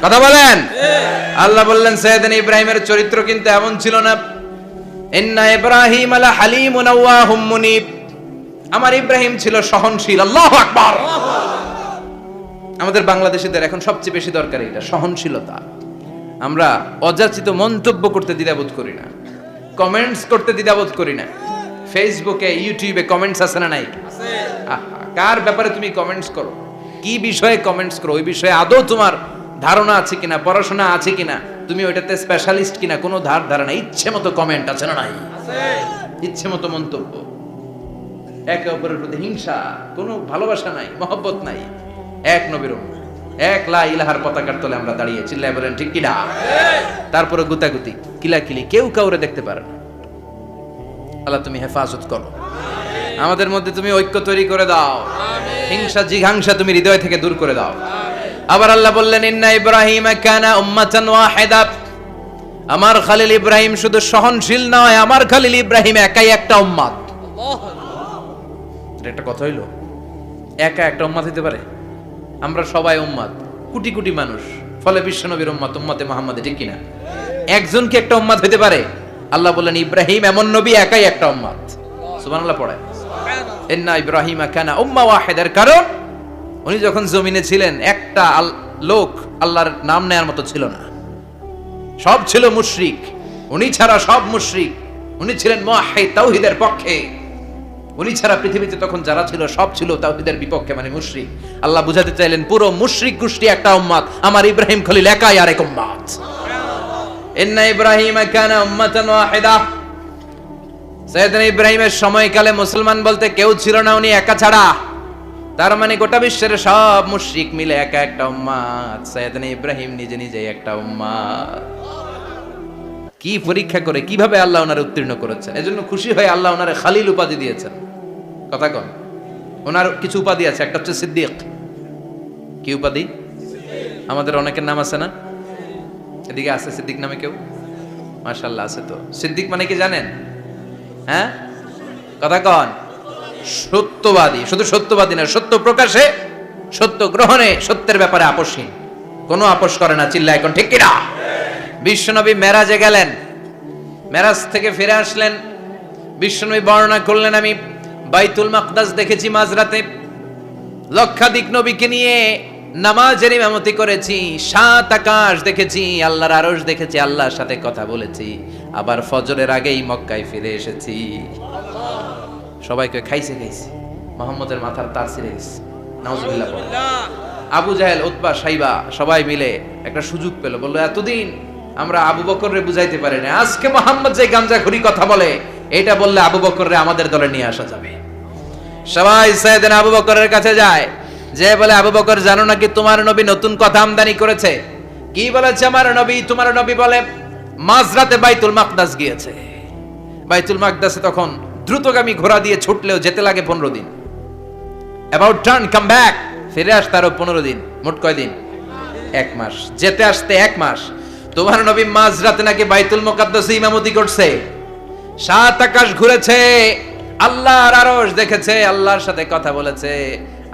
কথা বলেন। আল্লাহ বললেন সাইয়েদনা ইব্রাহিমের চরিত্র কিন্তু এমন ছিল না। ইন্না ইব্রাহিম আলা হালিমুন আওয়াহুম মুনিব। আমার ইব্রাহিম ছিল সহনশীল। আল্লাহু আকবার। আমাদের বাংলাদেশীদের এখন সবচেয়ে বেশি দরকার এটা, সহনশীলতা। আমরা অযাচিত মন্তব্য করতে দ্বিধাবোধ করি না, কমেন্টস করতে দ্বিধাবোধ করি না। ফেসবুকে, ইউটিউবে কমেন্টস আছে না নাই? কার ব্যাপারে তুমি কমেন্টস করো, কি বিষয়ে কমেন্টস করো, ওই বিষয়ে আদৌ তোমার ধারণা আছে কিনা, পড়াশোনা আছে কিনা, তুমি ওইটাতে স্পেশালিস্ট কিনা, কোনো ধারণা। ইচ্ছে মতো কমেন্ট আছে না নাই? ইচ্ছে মতো মন্তব্য, একে অপরের প্রতি হিংসা, কোনো ভালোবাসা নাই, মহব্বত নাই। এক নবীর উম্মত, এক লা ইলাহার পতাকার তলে আমরা দাঁড়িয়ে, চিল্লায় বলেন ঠিক কিনা? তারপরে গুতাগুতি, কিলাকিলি, কেউ কাউরে দেখতে পারে না। আল্লাহ তুমি হেফাজত করো, আমাদের মধ্যে তুমি ঐক্য তৈরি করে দাও, হিংসা জিঘাংসা তুমি হৃদয় থেকে দূর করে দাও। আবার আল্লাহ বললেন ইন্না ইব্রাহিম কানা উম্মাতান ওয়াহিদা। আমার খলিল ইব্রাহিম শুধু সহনশীল নয়, আমার খলিল ইব্রাহিম একাই একটা উম্মত। এটা একটা কথা হইলো, একা একটা উম্মত হইতে পারে? আমরা সবাই উম্মত, কোটি কোটি মানুষ, ফলে বিশ্বনবীর উম্মত, উম্মতে মুহাম্মাদে, ঠিক কিনা? একজন কি একটা উম্মত হইতে পারে? আল্লাহ বললেন ইব্রাহিম এমন নবী, একাই একটা উম্মত। সুবহানাল্লাহ পড়ে। ইন্না ইব্রাহিম কানা উম্মাহ ওয়াহিদার কারণ উনি যখন জমিনে ছিলেন একটা লোক আল্লাহর নাম নেয়ার মতো ছিল না, সব ছিল মুশরিক। উনি ছাড়া সব মুশরিক। উনি ছিলেন মুওয়াহহিদ, তাওহীদের পক্ষে। উনি ছাড়া পৃথিবীতে তখন যারা ছিল সব ছিল তাওহীদের বিপক্ষে, মানে মুশরিক। আল্লাহ বুঝাতে চাইলেন পুরো মুশরিক গোষ্ঠী একটা উম্মত, আমার ইব্রাহিম খলিল একাই আরেক উম্মত। ইন্না ইব্রাহিম কানা উম্মাতান ওয়াহিদা। সাইয়েদনা ইব্রাহিমের সময়কালে মুসলমান বলতে কেউ ছিল না, উনি একা ছাড়া। তার মানে গোটা বিশ্বের সব মুশরিক মিলে একা একটা উম্মত, সাইয়েদনা ইব্রাহিম নিজে নিজে একটা উম্মত। কি পরীক্ষা করে, কিভাবে আল্লাহ ওনারে উত্তীর্ণ করেছেন। এজন্য খুশি হয়ে আল্লাহ ওনারে খালিল উপাধি দিয়েছেন। কথা কন, ওনার কিছু উপাধি আছে, একটা হচ্ছে সিদ্দিক। কি উপাধি? আমাদের অনেকের নাম আছে না? এদিকে আছে সিদ্দিক নামে কেউ? মাশাআল্লাহ আছে তো। সিদ্দিক মানে কি জানেন? হ্যাঁ, কথা কন। সত্যবাদী, শুধু সত্যবাদী না, সত্য প্রকাশে, সত্য গ্রহণে, সত্যের ব্যাপারে আপোষহীন, কোনো আপোষ করে না। চিল্লায় এখন ঠিক কিনা? বিশ্বনবী মেরাজে গেলেন, মেরাজ থেকে ফিরে আসলেন। বিশ্বনবী বর্ণনা করলেন, আমি বাইতুল মাকদাস দেখেছি মাঝরাতে, লক্ষাধিক নবীকে নিয়ে নামাজের ইমামতি করেছি, 7 আকাশ দেখেছি, আল্লাহর আরশ দেখেছি, আল্লাহর সাথে কথা বলেছি, আবার ফজরের আগেই মক্কায় ফিরে এসেছি। সবাইকে খাইছে মোহাম্মদের মাথার তার ছিঁড়ে গেছে। নাউজুবিল্লাহ। আবু জাহেল, উতবা, সাইবা সবাই মিলে একটা সুযোগ পেল, বললো এতদিন আমরা আবু বকররে বুঝাইতে পারি না, আজকে মোহাম্মদ যে গামজাখুরি কথা বলে, এটা বললে আবু বকররে আমাদের দলে নিয়ে আসা যাবে। সবাই সাইয়েদনা আবু বকরের কাছে যায়, যে বলে আবু বকর জানো নাকি তোমার নবী নতুন কথা আমদানি করেছে? কি বলেছে আমার নবী? তোমার নবী বলে মাঝরাতে বাইতুল মাকদাস গিয়েছে, বাইতুল মাকদাসে তখন দ্রুতগামী ঘোড়া দিয়ে ছুটলেও যেতে লাগে 15 দিন। অ্যাবাউট টার্ন কাম ব্যাক, ফিরে আসতে আরো 15 দিন, মোট কয় দিন? 1 মাস। যেতে আসতে 1 মাস। তোমার নবী মাঝরাতে নাকি বাইতুল মুকাদ্দাসে ইমামতি করছে, 7 আকাশ ঘুরেছে, আল্লাহর আরশ দেখেছে, আল্লাহর সাথে কথা বলেছে,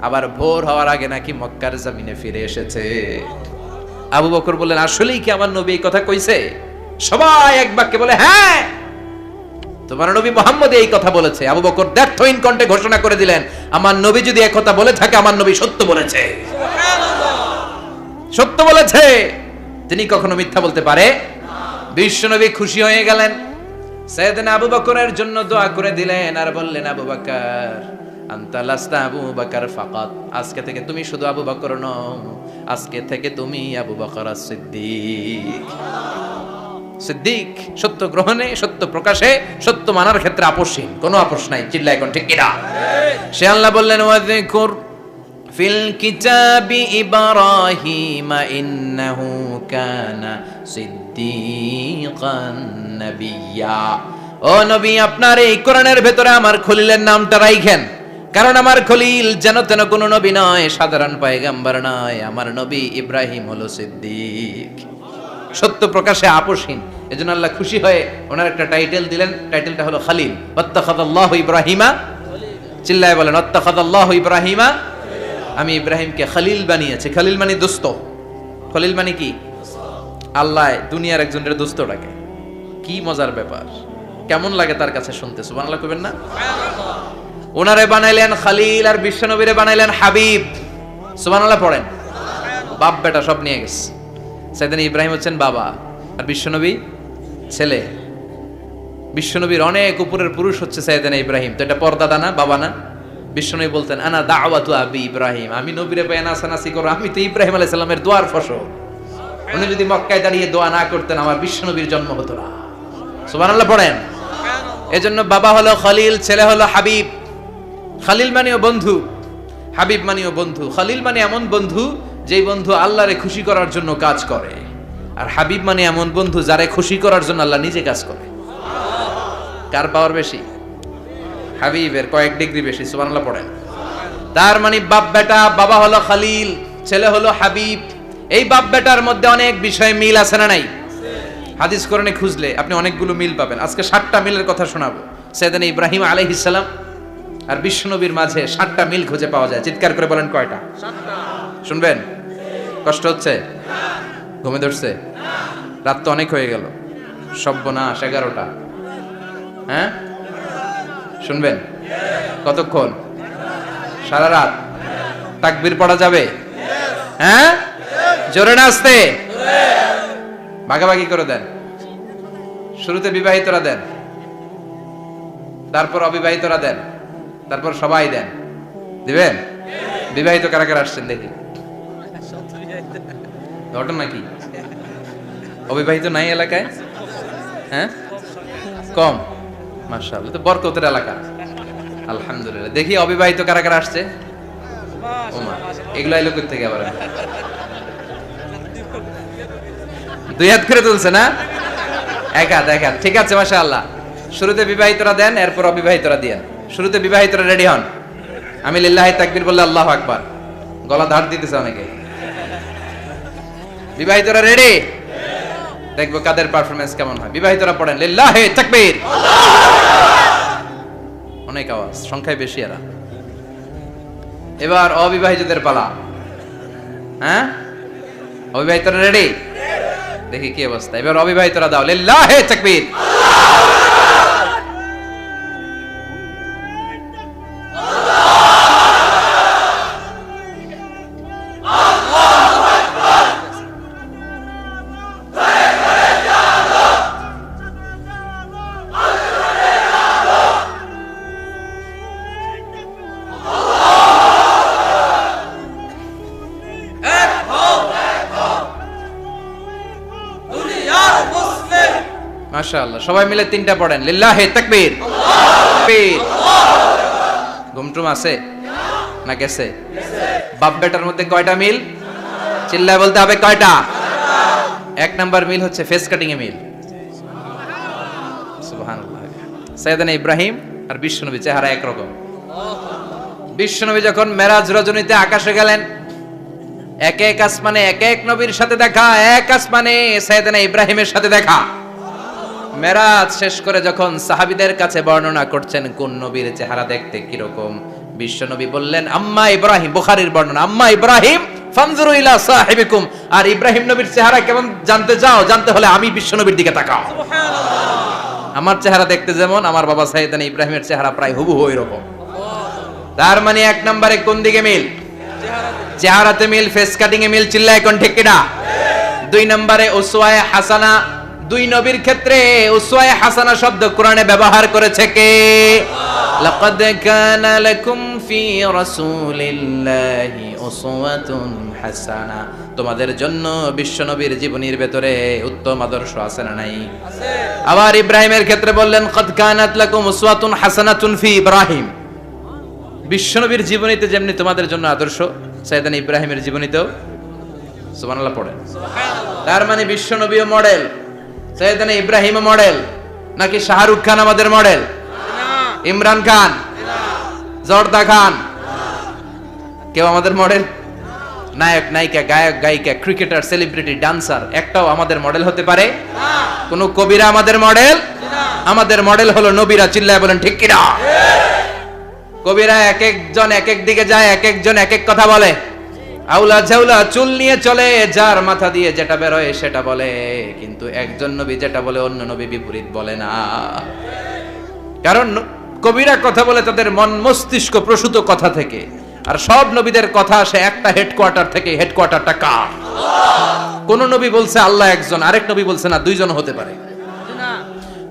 আবার ভোর হওয়ার আগে নাকি মক্কার জমিনে ফিরে এসেছে। আবু বকর বললেন, আসলেই কি আমার নবী এই কথা কইছে? সবাই এক বাক্যে বলে, হ্যাঁ, তোমার নবী মুহাম্মদ এই কথা বলেছে। আবু বকর দ্ব্যর্থহীন কণ্ঠে ঘোষণা করে দিলেন, আমার নবী যদি এই কথা বলে থাকে, আমার নবী সত্য বলেছে। সত্য বলেছে, তিনি কখনো মিথ্যা বলতে পারে? বিশ্ব নবী খুশি হয়ে গেলেন, সাইয়েদনা আবু বকরের জন্য দোয়া করে দিলেন আর বললেন, আবু বকর আনতা লাস্তা আবু বকর ফাকাত, আজকে থেকে তুমি শুধু আবু বকর নও, আজকে থেকে তুমি আবু বকর as-সিদ্দিক। সিদ্দিক, সত্য গ্রহণে, সত্য প্রকাশে, সত্য মানার ক্ষেত্রে আপোষহীন, কোনো আপোষ নাই। চিল্লায় কোন ঠিক কিনা? সে আল্লাহ বললেন, ওয়াযকুর ফিল কিতাবি ইব্রাহিম ইন্নাহু কানা সিদ্দিকান নাবিয়্যা। ও নবী, আপনার এই কোরআনের ভেতরে আমার খলিলের নামটা রাখেন, কারণ আমার খলিল যেন তেন কোনো নবী নয়, সাধারণ পয়গম্বর নয়, আমার নবী ইব্রাহিম হলো সিদ্দিক, সত্য প্রকাশে আপোষহীন। এজন্য আল্লাহ খুশি হয়ে ওনার একটা টাইটেল দিলেন, টাইটেলটা হলো খলিল। ওয়াত্তাখাযাল্লাহু ইব্রাহিমা, চিল্লায় বলেন, ওয়াত্তাখাযাল্লাহু ইব্রাহিমা, আমি ইব্রাহিমকে খলিল বানিয়েছি। খলিল মানে দোস্ত। খলিল মানে কি? আল্লাহ দুনিয়ার একজনের দোস্ত ডাকে। কি মজার ব্যাপার, কেমন লাগে তার কাছে শুনতে, সুবহানাল্লাহ কইবেন না? ওনারে বানাইলেন খলিল আর বিশ্বনবীরে বানাইলেন হাবিব। সুবহানাল্লাহ পড়েন। বাপ বেটা সব নিয়ে গেছে। সাইয়েদনা ইব্রাহিম হচ্ছেন বাবা আর বিশ্বনবী ছেলে। বিশ্বনবীর অনেক উপরের পুরুষ হচ্ছে সাইয়েদনা ইব্রাহিম। তো এটা পরদাদা না, বাবা না? বিশ্বনবী বলতেন, আনা দাওয়াতু আবি ইব্রাহিম, আমি নবীরে পায় নাসানাসি করো, আমি তো ইব্রাহিম আলাইহিস সালামের দোয়ার ফসল। উনি যদি মক্কায় দাঁড়িয়ে দোয়া না করতেন, আমার বিশ্বনবীর জন্ম হতো না। সুবহানাল্লাহ পড়েন। এজন্য বাবা হলো খলিল, ছেলে হলো হাবিব। খলিল মানেও বন্ধু, হাবিব মানেও বন্ধু। খলিল মানে এমন বন্ধু যেই বন্ধু আল্লাহরে খুশি করার জন্য কাজ করে, আর হাবিব মানে এমন বন্ধু যারে খুশি করার জন্য আল্লাহ নিজে কাজ করে। কার পাওয়ার বেশি? হাবিবের কয়েক ডিগ্রি বেশি। সুবহানাল্লাহ পড়েন। তার মানে বাপ বেটা, বাবা হলো খলিল, ছেলে হলো হাবিব। এই বাপ বেটার মধ্যে অনেক বিষয়ে মিল আছে না নাই? হাদিস কোরআনে খুঁজলে আপনি অনেকগুলো মিল পাবেন। আজকে 7টা মিলের কথা শোনাবো। সাইয়েদনা ইব্রাহিম আলাইহিস সালাম আর বিশ্বনবীর মাঝে 7টা মিল খুঁজে পাওয়া যায়। চিৎকার করে বলেন, কয়টা? 7টা। শুনবেন? কষ্ট হচ্ছে? ঘুমে ধরছে? রাত তো অনেক হয়ে গেল, সর্বনাশ, 11টা। হ্যাঁ, শুনবেন? কতক্ষণ? সারা রাত? তাকবীর পড়া যাবে? হ্যাঁ, জোরে না আসতে? ভাগাভাগি করে দেন। শুরুতে বিবাহিতরা দেন, তারপর অবিবাহিতরা দেন, তারপর সবাই দেন। দিবেন? বিবাহিত কারা কারা আসছেন দেখি? ঘটনা কি? অবিবাহিত নাই এলাকায়? হ্যাঁ, কম। মাশাআল্লাহ, তো বরকতের এলাকা। আলহামদুলিল্লাহ। দেখি অবিবাহিত কারা কারা আসছে? ওমা, এগুলো এলো কই থেকে আবার? 2 হাত করে তুলছে না? 1 হাত, 1 হাত। ঠিক আছে, মাশাআল্লাহ। শুরুতে বিবাহিতরা দেন, এরপর অবিবাহিতরা দেন। শুরুতে বিবাহিতরা রেডি হন। আমি লিল্লাহি তাকবীর বললে আল্লাহু আকবার। গলা ধার দিতেছে অনেকে। বিবাহিতরা রেডি? দেখবো কাদের পারফরম্যান্স কেমন হয়। বিবাহিতরা পড়েন, লিল্লাহি তাকবীর। অনেক আওয়াজ, সংখ্যায় বেশি এরা। এবার অবিবাহিতদের পালা। হ্যাঁ, অবিবাহিতরা রেডি? দেখি কি অবস্থা। এবার অবিবাহিতরা দাও, লিল্লাহি তাকবীর। মাশাআল্লাহ, সবাই মিলে 3টা পড়েন, লিল্লাহি তাকবীর। ঘুমটুম আছে না গেছে? বাপ বেটার মধ্যে কয়টা মিল? চিল্লায় বলতে হবে, কয়টা? 1 নাম্বার মিল হচ্ছে ফেস কাটিং এ মিল। সুবহানাল্লাহ। সাইয়েদনা ইব্রাহিম আর বিশ্বনবী চেহারা একরকম। বিশ্বনবী যখন মেরাজ রজনীতে আকাশে গেলেন, এক এক আসমানে এক এক নবীর সাথে দেখা, এক আসমানে সাইয়েদনা ইব্রাহিমের সাথে দেখা। মেরাজ শেষ করে যখন সাহাবীদের কাছে বর্ণনা করছেন কোন নবীর চেহারা দেখতে কিরকম, বিশ্বনবী বললেন আম্মা ইব্রাহিম, বুখারীর বর্ণনা, আম্মা ইব্রাহিম ফানজুরু ইলা সাহিবিকুম, আর ইব্রাহিম নবীর চেহারা কেমন জানতে চাও, জানতে হলে আমি বিশ্বনবীর দিকে তাকাও। সুবহানাল্লাহ। আমার চেহারা দেখতে যেমন, আমার বাবা সাইয়েদনা ইব্রাহিমের চেহারা প্রায় হুবহু ওইরকম। তার মানে এক নম্বরে কোন দিকে মিল? চেহারাতে মিল, ফেস কাটিং এ মিল, চিল্লায় কোন ঠিক কিনা? দুই নম্বরে উসওয়ায়ে হাসানা, দুই নবীর ক্ষেত্রে উসওয়ায়ে হাসানা শব্দ কোরআনে ব্যবহার করেছে কে? লাকাদ কানা লাকুম ফি রাসূলিল্লাহি উসওয়াতুন হাসানা, তোমাদের জন্য বিশ্বনবীর জীবনীর ভেতরে উত্তম আদর্শ আছে না নাই? আছে। আবার ইব্রাহিমের ক্ষেত্রে বললেন কাদ কানাত লাকুম উসওয়াতুন হাসানাতুন ফি ইব্রাহিম, বিশ্বনবীর জীবনীতে যেমনি তোমাদের জন্য আদর্শ, সাইয়েদনা ইব্রাহিমের জীবনীতেও সুবহানাল্লাহ পড়েন। সুবহানাল্লাহ। তার মানে বিশ্বনবীও মডেল, সাইয়েদনা ইব্রাহিমও মডেল, নাকি শাহরুখ খান আমাদের মডেল? না। ইমরান খান? না। জর্দা খান? না। কেউ আমাদের মডেল? নায়ক নায়িকা, গায়ক গায়িকা, ক্রিকেটার, সেলিব্রিটি, ডান্সার একটাও আমাদের মডেল হতে পারে না। কোন কবিরা আমাদের মডেল না। আমাদের মডেল হলো নবীরা, চিল্লায় বলেন ঠিক কিনা? কবিরা এক একজন এক এক দিকে যায়, এক একজন এক এক কথা বলে, আউলা ঝাউলা চুল নিয়ে চলে, যার মাথা দিয়ে যেটা বের হয় সেটা বলে, কিন্তু একজন নবী যেটা বলে অন্য নবী বিপরীত বলে না। কারণ কবিরা কথা বলে তাদের মন মস্তিষ্ক প্রসূত কথা থেকে, আর সব নবীদের কথা আসে একটা হেডকোয়ার্টার থেকে। হেডকোয়ার্টারটা কার? কোন নবী বলছে আল্লাহ একজন, আরেক নবী বলছে না দুইজন হতে পারে।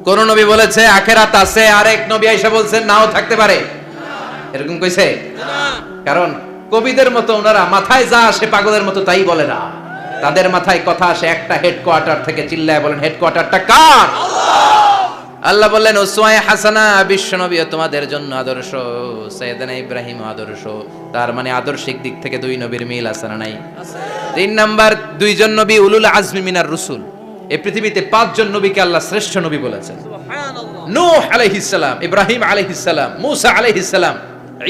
কোন নবী বলেছে আখিরাত আছে, আরেক নবী আইসা বলছে নাও থাকতে পারে, এরকম কইছে? কারণ কবিদের মতো ওনারা মাথায় যা আসে পাগলের মতো তাই বলে না, তাদের মাথায় কথা আসে একটা হেডকোয়ার্টার থেকে। চিল্লায় বলেন হেডকোয়ার্টারটা কার? আল্লাহ বললেন উসওয়ায়ে হাসানা, বিশ্বনবী তোমাদের জন্য আদর্শ, সাইয়েদনা ইব্রাহিম আদর্শ। তার মানে আদর্শিক দিক থেকে দুই নবীর মিল আছে না নাই? আছে। তিন নাম্বার, দুইজন নবী উলুল আজমি মিনার রাসূল। এই পৃথিবীতে পাঁচজন নবীকে আল্লাহ শ্রেষ্ঠ নবী বলেছেন। সুবহানাল্লাহ। নূহ আলাইহিস সালাম, ইব্রাহিম আলাইহিস সালাম, মূসা আলাইহিস সালাম,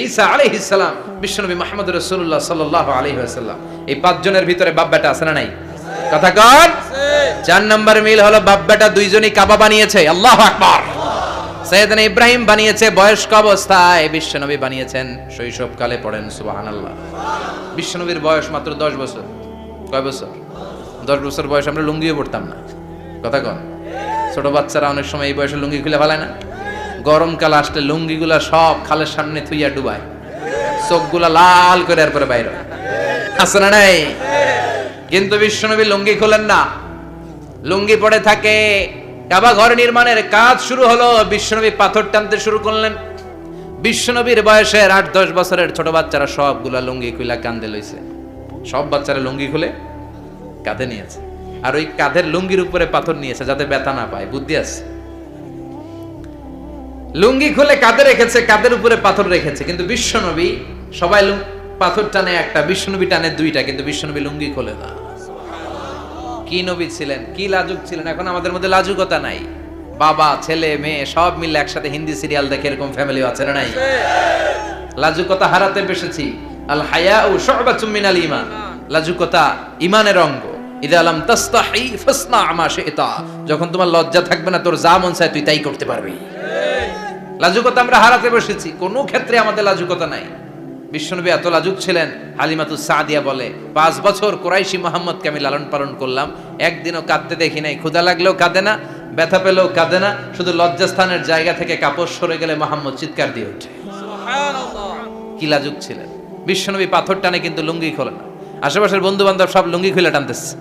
ঈসা আলাইহিস সালাম, বিশ্বনবী মুহাম্মদ রাসূলুল্লাহ সাল্লাল্লাহু আলাইহি ওয়াসাল্লাম। এই পাঁচজনের ভিতরে বাপ বেটা আছে না নাই? কথা কর। চার নাম্বার মিল হলো বাপ বেটা দুইজনই কাবা বানিয়েছে। আল্লাহু আকবার। সাইয়েদনা ইব্রাহিম বানিয়েছে বয়স্ক অবস্থায়, বিশ্বনবী বানিয়েছেন শৈশবকালে। পড়েন সুবহানাল্লাহ। বিশ্বনবীর বয়স মাত্র 10 বছর। কয় বছর? 10 বছর বয়স আমরা লুঙ্গিও পড়তাম না। কথা কন। ছোট বাচ্চারা অনেক সময় এই বয়সে লুঙ্গি খুলে ফেলায় না? গরমকাল আসলে লুঙ্গিগুলা সব খালের সামনে থুইয়া ডুবায়, চোখগুলা লাল করে এরপরে বাইরে আছে না নাই? কিন্তু বিশ্বনবী লুঙ্গি খোলেন না, লুঙ্গি পড়ে থাকে। কাবা ঘর নির্মাণের কাজ শুরু হলো, বিশ্বনবী পাথর টানতে শুরু করলেন। বিশ্বনবীর বয়সের 8-10 বছরের ছোট বাচ্চারা সবগুলা লুঙ্গি খুলে কাঁধে লইছে। সব বাচ্চারা লুঙ্গি খুলে কাঁধে নিয়েছে, আর ওই কাঁধের লুঙ্গির উপরে পাথর নিয়েছে যাতে ব্যথা না পায়। বুদ্ধি আছে। লুঙ্গি খুলে কাঁধে রেখেছে, কাঁধের উপরে পাথর রেখেছে, কিন্তু বিশ্বনবী সবাই পাথর টানে একটা, বিশ্বনবী টানে দুইটা, কিন্তু বিশ্বনবী লুঙ্গি খোলে না। কি নবী ছিলেন, কি লাজুক ছিলেন। এখন আমাদের মধ্যে লাজুকতা নাই, বাবা ছেলে মেয়ে সব মিলে একসাথে হিন্দি সিরিয়াল দেখে এরকম ফ্যামিলি আছে না নাই? লাজুকতা হারাতে বসেছি। আল হায়াউ শু'বাতুম মিনাল ঈমান, লাজুকতা ঈমানের অঙ্গ। ইযা লাম তাস্তাহি ফাসনা মা শি'তা, যখন তোমার লজ্জা থাকবে না, তোর যা মন চায় তুই তাই করতে পারবি। লাজুকতা আমরা হারাতে বসেছি, কোনো ক্ষেত্রে আমাদের লাজুকতা নাই। বিশ্বনবী এত লাজুক ছিলেন, হালিমাতুস সাদিয়া বলে 5 বছর কুরাইশি মুহাম্মদকে আমি লালন পালন করলাম, একদিনও কাঁদতে দেখি নাই। ক্ষুধা লাগলেও কাঁদে না, ব্যথা পেলেও কাঁদে না, শুধু লজ্জাস্থানের জায়গা থেকে কাপড় সরে গেলে মুহাম্মদ চিৎকার দিয়ে ওঠে। সুবহানাল্লাহ। কি লাজুক ছিলেন। বিশ্বনবী পাথর টানে কিন্তু লুঙ্গি খোলে না। আশেপাশের বন্ধু বান্ধব সব লুঙ্গি খুলে টানতেছে।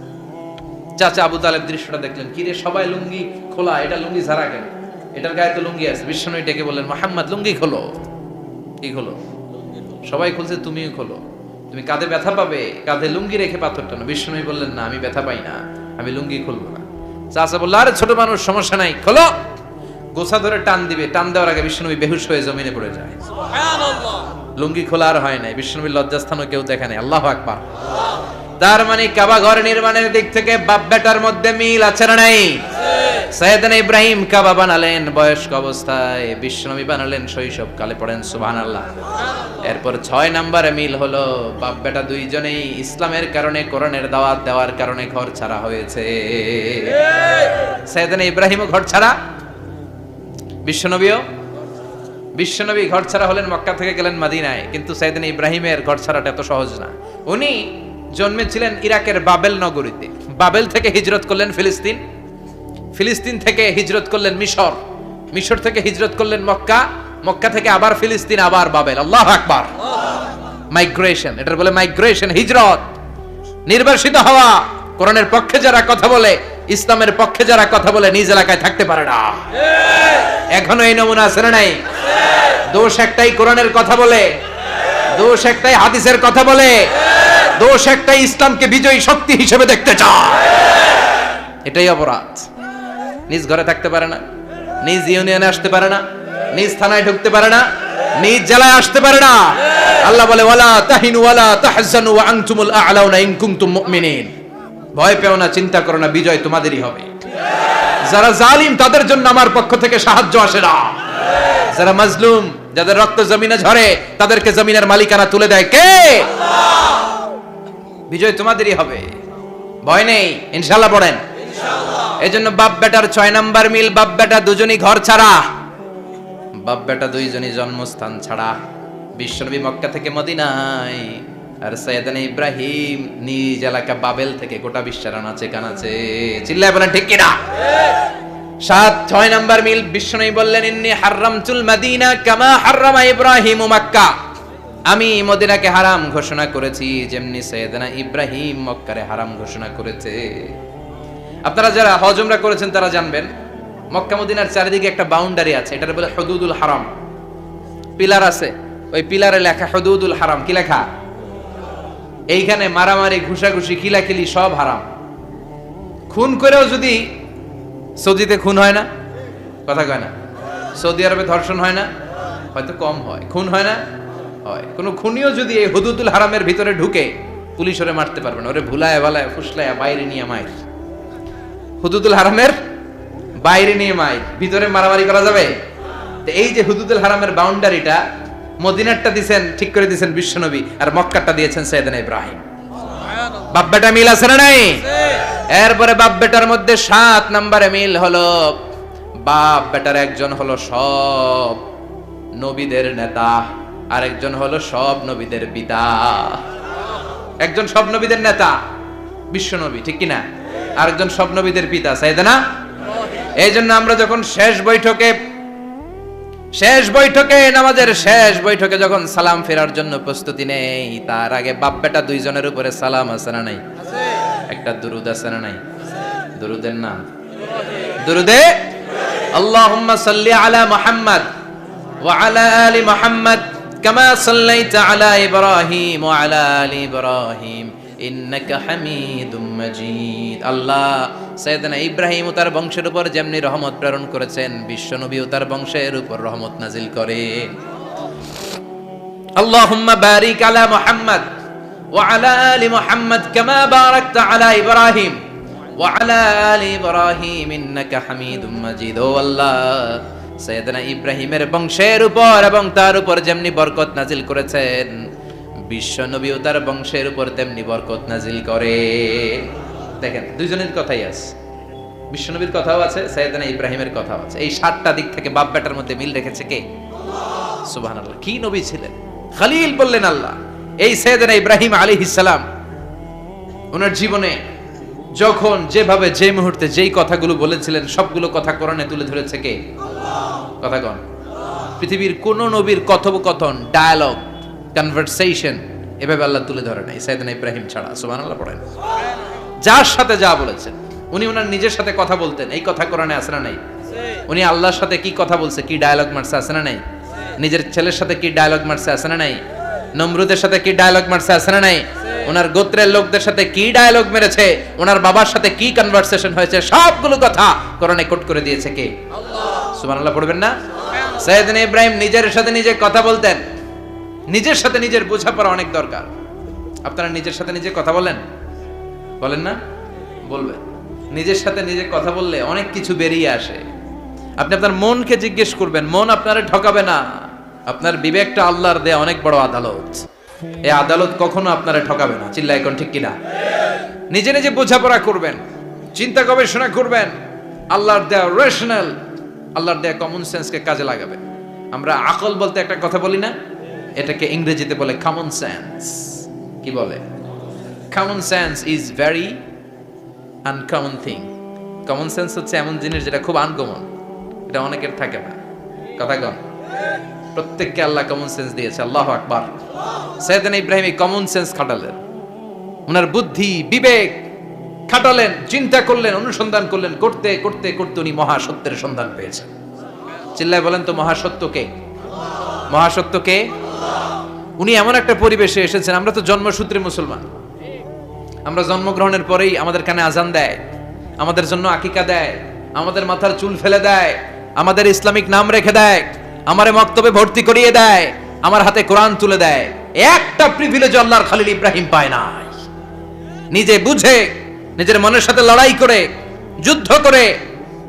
চাচা আবু তালেব দৃশ্যটা দেখলেন, কি রে সবাই লুঙ্গি খোলা, এটা লুঙ্গি ছাড়া কেন? এটার গায়ে তো লুঙ্গি আছে। বিশ্বনবী ডেকে বললেন, মুহাম্মদ লুঙ্গি খোলো। কি খোলো? সবাই খুলছে, তুমিও খোলো, তুমি কাঁধে ব্যথা পাবে, কাঁধে লুঙ্গি রেখে পাথর টানো। বিশ্বনবী বললেন, না আমি ব্যথা পাই না, আমি লুঙ্গি খুলবো না। চাচা বলল, আরে ছোট মানুষ, সমস্যা নাই, খোলো। গোছা ধরে টান দিবে, টান দেওয়ার আগে বিশ্বনবী বেহুশ হয়ে জমিনে পড়ে যায়। সুবহানাল্লাহ। লুঙ্গি খোলা আর হয় নাই, বিশ্বনবীর লজ্জাস্থানও কেউ দেখে নাই। আল্লাহু আকবার। তার মানে কাবা ঘর নির্মাণের দিক থেকে বাপ বেটার মধ্যে মিল আছে না নাই? সাইয়েদনা ইব্রাহিম কাবা বানালেন বয়স্ক অবস্থায়, বিশ্বনবী বানালেন শৈশবকালে, পড়েন সুবহানাল্লাহ। এরপর 6 নম্বরে মিল হলো, বাপ বেটা দুইজনেই ইসলামের কারণে, কোরআনের দাওয়াত দেওয়ার কারণে ঘর ছাড়া হয়েছে। সাইয়েদনা ইব্রাহিমও ঘর ছাড়া, বিশ্বনবী ঘর ছাড়া হলেন, মক্কা থেকে গেলেন মদিনায়। কিন্তু সাইয়েদনা ইব্রাহিমের ঘর ছাড়াটা এত সহজ না। উনি জন্মেছিলেন ইরাকের বাবেল নগরীতে, বাবেল থেকে হিজরত করলেন ফিলিস্তিন, ফিলিস্তিন থেকে হিজরত করলেন মিশর, মিশর থেকে হিজরত করলেন মক্কা, মক্কা থেকে আবার ফিলিস্তিন, আবার বাবেল। আল্লাহু আকবার। মাইগ্রেশন, এটার বলে মাইগ্রেশন, হিজরত, নির্বাসিত হওয়া। কোরআনের পক্ষে যারা কথা বলে, ইসলামের পক্ষে যারা কথা বলে, নিজ এলাকায় থাকতে পারে না। এখনো এই নমুনা আছে না নাই? দোষ একটাই, কোরআনের কথা বলে, দোষ একটাই, হাদিসের কথা বলে, দোষ একটাই, ইসলামকে বিজয়ী শক্তি হিসেবে দেখতে চায়। এটাই অপরাধ। নিজ ঘরে থাকতে পারে না, নিজ ইউনিয়নে আসতে পারে না, নিজ থানায় ঢুকতে পারে না, নিজ জেলায় আসতে পারে না। আল্লাহ বলে ওয়ালা তাহিনু ওয়ালা তাহজানু ওয়া আনতুমুল আ'লাউনা ইন কুনতুম মুমিনিন। ভয় পেও না, চিন্তা করো না, বিজয় তোমাদেরই হবে। যারা জালিম তাদের জন্য আমার পক্ষ থেকে সাহায্য আসে না। যারা মাজলুম, যাদের রক্ত জমিনে ঝরে, তাদেরকে জমিনের মালিকানা তুলে দেয় কে? আল্লাহ। বিজয় তোমাদেরই হবে, ভয় নেই, ইনশাআল্লাহ পড়েন ইনশাআল্লাহ। এজন্য বাপ বেটার 6 নাম্বার মিল, বাপ বেটা দুজনই ঘর ছাড়া, বাপ বেটা দুইজনই জন্মস্থান ছাড়া। বিশ্বনবী মক্কা থেকে মদিনায়, আর সাইয়েদনা ইব্রাহিম নিজ এলাকা বাবেল থেকে গোটা বিশ্বের আনাচে কানাচে। চিল্লায় বলেন ঠিক কিনা? 6 নাম্বার মিল, বিশ্বনবী বললেন ইন্নী হারামতুল মদিনা কামা হারামা ইব্রাহিম মক্কা। আমি মদিনাকে হারাম ঘোষণা করেছি যেমনি সাইয়েদনা ইব্রাহিম মক্কারে হারাম ঘোষণা করেছে। আপনারা যারা হজ উমরা করেছেন তারা জানবেন, মক্কা মদিনার চারিদিকে একটা বাউন্ডারি আছে, এটার বলে হুদুদুল হারাম। পিলার আছে, ওই পিলারে লেখা হুদুদুল হারাম। কি লেখা? এইখানে মারামারি, ঘুষাঘুষি, কিলাকিলি সব হারাম। খুন করেও যদি, সৌদিতে খুন হয় না, কথা কয় না? সৌদি আরবে ধর্ষণ হয় না? হয়তো কম হয়। খুন হয় না? হয়। কোন খুনিও যদি এই হুদুদুল হারামের ভিতরে ঢুকে, পুলিশ ওরে মারতে পারবে না। ওরে ভুলায় ভালায় ফুসলায় বাইরে নিয়ে মাইর। হুদুদুল হারামের বাইরে নিয়ে মাইর, ভিতরে মারামারি করা যাবে? এই যে হুদুদুল হারামের বাউন্ডারিটা, মদিনারটা দিয়েছেন, ঠিক করে দিয়েছেন বিশ্বনবী, আর মক্কাটা দিয়েছেন সাইয়েদনা ইব্রাহিম। বাপ বেটা মিল আছে না নাই? এরপরে বাপ বেটার মধ্যে 7 নম্বরে মিল হলো, বাপ বেটার একজন হলো সব নবীদের নেতা, আর একজন হলো সব নবীদের পিতা। একজন সব নবীদের নেতা বিশ্বনবী, ঠিক কিনা? আরেকজন সব নবীদের পিতা সাইয়েদনা। এই জন্য আমরা যখন শেষ বৈঠকে নামাজের শেষ বৈঠকে যখন সালাম ফেরার জন্য প্রস্তুতি নেই, তার আগে বাপ বেটা দুইজনের উপরে সালাম আছে না নাই? একটা দুরুদ আছে না নাই? দুরুদের নাম দুরুদে আল্লাহুম্মা সাল্লি আলা মুহাম্মদ ওয়া আলা আলি মুহাম্মদ কামা সাল্লাইতা আলা ইব্রাহিম ওয়া আলা আলি ইব্রাহিম ইন্নাকা হামিদুম মাজিদ। আল্লাহ সাইয়েদনা ইব্রাহিম ও তার বংশের উপর যেমনি রহমত প্রেরণ করেছেন, বিশ্বনবী ও তার বংশের উপর রহমত নাজিল করেন। আল্লাহুম্মা বারিক আলা মুহাম্মদ ওয়া আলা আলি মুহাম্মদ কামা বারাকতা আলা ইব্রাহিম ওয়া আলা আলি ইব্রাহিম ইন্নাকা হামিদুম মাজিদ। ও আল্লাহ, সাইয়েদনা ইব্রাহিমের বংশের উপর এবং তার উপর যেমনি বরকত নাজিল করেছেন, বিশ্বনবী ও তার বংশের উপর তেমনি বরকত নাজিল করে। দেখেন, দুইজনের কথাই আছে, বিশ্বনবীর কথাও আছে, সাইয়েদনা ইব্রাহিমের কথাও আছে। এই 7টা দিক থেকে বাপ বেটার মধ্যে মিল রেখেছে কে? আল্লাহ। সুবহানাল্লাহ। কি নবী ছিলেন! খলিল বললেন আল্লাহ। এই সাইয়েদনা ইব্রাহিম আলাইহিস সালাম ওনার জীবনে যখন যেভাবে যে মুহূর্তে যেই কথাগুলো বলেছিলেন, সবগুলো কথা কোরআনে তুলে ধরেছে কে? আল্লাহ। কথা কোন? পৃথিবীর কোন নবীর কথোপকথন, ডায়ালগ, কনভারসেশন এভাবে আল্লাহ তুলে ধরে নাই সাইয়েদনা ইব্রাহিম ছাড়া। সুবহানাল্লাহ পড়েন। যার সাথে যা বলেছেন, উনি ওনার নিজের সাথে কথা বলতেন, এই কথা কোরআনে আছে না নাই? উনি আল্লাহর সাথে কি কথা বলছে, কি ডায়ালগ মারছে, আছে না নাই? নিজের ছেলের সাথে কি ডায়ালগ মারছে, আছে না নাই? নমরুদের সাথে কি ডায়ালগ মারছে, আছে না নাই? ওনার গোত্রের লোকদের সাথে কি ডায়ালগ মেরেছে, ওনার বাবার সাথে কি কনভারসেশন হয়েছে, সবগুলো কথা কোরআনে কোট করে দিয়েছে কে? আল্লাহ। সুবহানাল্লাহ পড়বেন না? সাইয়েদনা ইব্রাহিম নিজের সাথে নিজে কথা বলতেন। নিজের সাথে নিজের বোঝাপড়া অনেক দরকার। আপনারা নিজের সাথে নিজে কথা বলেন না? বলবেন। নিজের সাথে নিজে কথা বললে অনেক কিছু বেরিয়ে আসে। আপনি আপনার মনকে জিজ্ঞেস করবেন, মন আপনারে ঠকাবে না। আপনার বিবেকটা আল্লাহর দেয়া অনেক বড় আদালত, এই আদালত কখনো আপনারে ঠকাবে না। চিল্লা এখন ঠিক কিনা? নিজে নিজে বোঝাপড়া করবেন, চিন্তা গবেষণা করবেন, আল্লাহর দেয়া রেশনাল, আল্লাহর দেয়া কমন সেন্সকে কাজে লাগাবেন। আমরা আকল বলতে একটা কথা বলি না, এটাকে ইংরেজিতে বলে কমন সেন্স। কি বলে? Common sense is very uncommon thing. Common sense হচ্ছে এমন জিনিস যেটা খুব আনকমন, এটা অনেকের থাকে না। কথা কন, প্রত্যেককে আল্লাহ কমন সেন্স দিয়েছে। আল্লাহু আকবার। সাইয়েদনা ইব্রাহিম এই কমন সেন্স খাটালেন, ওনার বুদ্ধি বিবেক খাটালেন, চিন্তা করলেন, অনুসন্ধান করলেন, করতে করতে করতে উনি মহাসত্যের সন্ধান পেয়েছেন। চিল্লায় বলেন তো মহাসত্য কে? মহাসত্য কে? উনি এমন একটা পরিবেশে এসেছেন, আমরা তো জন্মসূত্রে মুসলমান, আমরা জন্মগ্রহণের পরেই আমাদের কানে আজান দেয়, আমাদের জন্য আকিকা দেয়, আমাদের মাথার চুল ফেলে দেয়, আমাদের ইসলামিক নাম রেখে দেয়, আমারে মক্তবে ভর্তি করিয়ে দেয়, আমার হাতে কোরআন তুলে দেয়। একটা প্রিভিলেজ আল্লাহর খলিল ইব্রাহিম পায় নাই। নিজে বুঝে, নিজের মনের সাথে লড়াই করে, যুদ্ধ করে,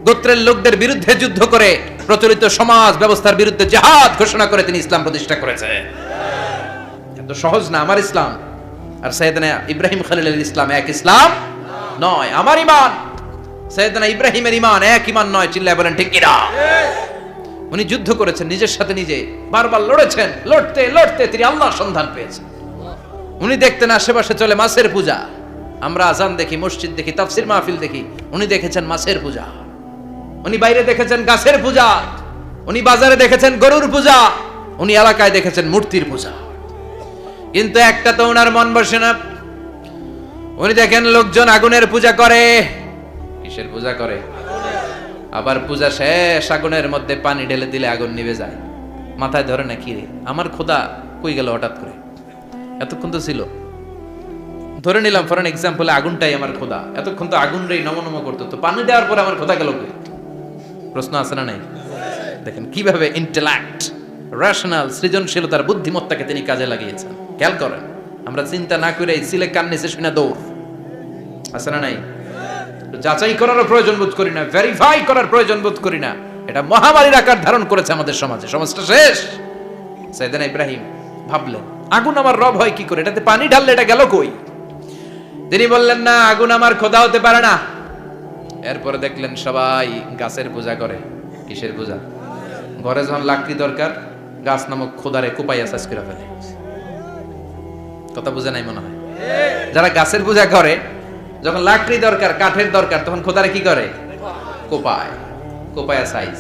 গোত্রের লোকদের বিরুদ্ধে যুদ্ধ করে, প্রচলিত সমাজ ব্যবস্থার বিরুদ্ধে জিহাদ ঘোষণা করে তিনি ইসলাম প্রতিষ্ঠা করেছে। এত সহজ না আমার ইসলাম আর সাইয়েদনা ইব্রাহিম খলিলের ইসলাম এক ইসলাম নয়। আমার ঈমান সাইয়েদনা ইব্রাহিমের ঈমান এক ঈমান নয়। চিল্লায় বলেন ঠিক কিনা? উনি যুদ্ধ করেছেন, নিজের সাথে নিজে বারবার লড়েছেন, লড়তে লড়তে তিনি আল্লাহর সন্ধান পেয়েছেন। উনি দেখতেন আশেপাশে চলে মাছের পূজা, আমরা আজান দেখি, মসজিদ দেখি, তাফসির মাহফিল দেখি, উনি দেখেছেন মাছের পূজা। উনি বাইরে দেখেছেন গাছের পূজা, উনি বাজারে দেখেছেন গরুর পূজা, উনি এলাকায় দেখেছেন মূর্তির পূজা। কিন্তু একটা তো ওনার মন বসে না। উনি দেখেন লোকজন আগুনের পূজা করে। কিসের পূজা করে? আবার পূজা শেষ আগুনের মধ্যে পানি ঢেলে দিলে আগুন নিভে যায়। মাথায় ধরে না, কি রে আমার খোদা কই গেল হঠাৎ করে? এতক্ষণ তো ছিল। ধরে নিলাম ফর এন এক্সাম্পল আগুনটাই আমার খোদা, এতক্ষণ তো আগুন রে নমনম করতো, তো পানি দেওয়ার পরে আমার খোদা গেল কই? প্রশ্ন আছে না নাই? দেখেন কিভাবে ইন্টেলেক্ট, রেশনাল, সৃজনশীলতার বুদ্ধিমত্তাকে তিনি কাজে লাগিয়েছেন। খেয়াল করেন, আমরা চিন্তা না করে সিলে কান নিচে শুনে দৌড়, আছে না নাই? যাচাই করার প্রয়োজন বোধ করি না, ভেরিফাই করার প্রয়োজন বোধ করি না। এটা মহামারীর আকার ধারণ করেছে আমাদের সমাজে, সমাজটা শেষ। সাইয়েদনা ইব্রাহিম ভাবলেন আগুন আমার রব হয় কি করে, এটাতে পানি ঢাললে এটা গেল কই? তিনি বললেন না, আগুন আমার খোদা হতে পারে না। এরপরে দেখলেন সবাই গাছের পূজা করে। কিসের পূজা? ঘরে যখন লাকড়ি দরকার, গাছ নামক খোদারে কোপাইয়া সাজ করে ফেলে। কথা বুঝে নাই মনে হয়? যারা গাছের পূজা করে, যখন লাকড়ি দরকার, কাঠের দরকার, তখন খোদারে কি করে? কোপায়, কোপায়া সাইজ।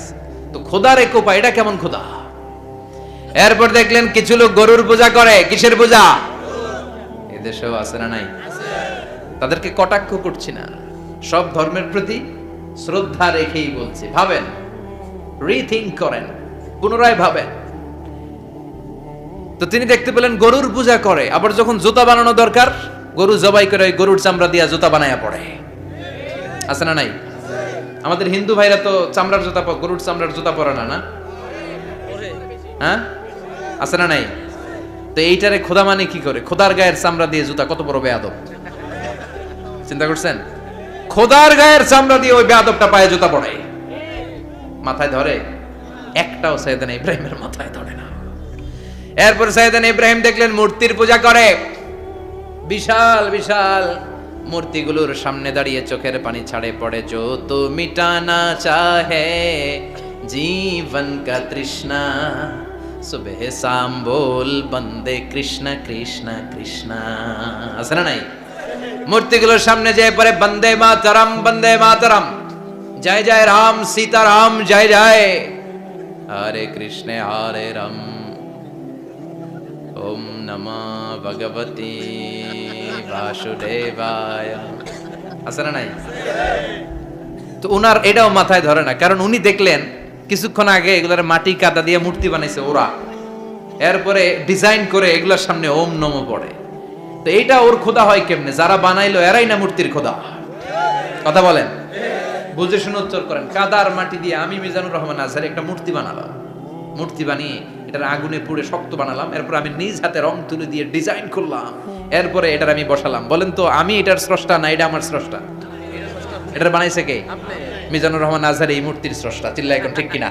তো খোদারে কোপায়, এটা কেমন খোদা? এরপর দেখলেন কিছু লোক গরুর পূজা করে। কিসের পূজা? এদেশেও আছে না নাই? তাদেরকে কটাক্ষ করছি না, সব ধর্মের প্রতি শ্রদ্ধা রেখেই বলছি। ভাবেন, রিথিঙ্ক করেন, পুনরায় ভাবেন। তো তিনি দেখতে পেলেন গরুর পূজা করে, আবার যখন জুতা বানানো দরকার, গরু জবাই করে গরুর চামড়া দিয়া জুতা বানায়া পড়ে। আছে না নাই? আমাদের হিন্দু ভাইরা তো চামড়ার জুতা, গরুর চামড়ার জুতা পরে না, না? হ্যাঁ, আছে না নাই? তো এইটারে খোদা মানে কি করে? খোদার গায়ের চামড়া দিয়ে জুতা, কত বড় বেয়াদব! চিন্তা করছেন? খোদার গায়ের চামড়া দিয়ে ওই বেয়াদবটা পায়ে জুতা পড়ে। মাথায় ধরে? একটাও সাইয়েদনা ইব্রাহিমের মাথায় ধরে না। এরপর সাইয়েদনা ইব্রাহিম দেখলেন মূর্তির পূজা করে। বিশাল বিশাল মূর্তিগুলোর সামনে দাঁড়িয়ে চোখের পানি ছাড়ে পড়ে। जो तो मिटाना चाहे जीवन का तृष्णा सुबह शाम बोल बंदे कृष्ण कृष्ण कृष्ण। আছে না নাই? মূর্তিগুলোর সামনে যেয়ে পড়ে বন্দে মাতরম, বন্দে মাতরম, জয় জয় রাম সীতা রাম, জয় জয় হরে কৃষ্ণ হরে রাম, ওম নমঃ ভগবতে বাসুদেবায়। আছে না নাই? তো উনার এটাও মাথায় ধরে না, কারণ উনি দেখলেন কিছুক্ষণ আগে এগুলার মাটি কাদা দিয়ে মূর্তি বানাইছে ওরা, এরপরে ডিজাইন করে এগুলোর সামনে ওম নমঃ পড়ে। তো এইটা ওর খোদা হয় কেমনে? যারা বানাইলো এরাই না মূর্তির খোদা। কথা বলেন, বুঝে শুনে উত্তর করেন। কাদার মাটি দিয়ে আমি মিজানুর রহমান আজহারি একটা মূর্তি বানালাম, মূর্তি বানিয়ে এটার আগুনে পুড়ে শক্ত বানালাম, এরপর আমি নিজ হাতে রং তুলে দিয়ে ডিজাইন করলাম, এরপরে এটার আমি বসালাম। বলেন তো আমি এটার স্রষ্টা না এটা আমার স্রষ্টা? এটা বানাইছে কে? মিজানুর রহমান আজহারি, এই মূর্তির স্রষ্টা। চিল্লা এখন ঠিক কিনা?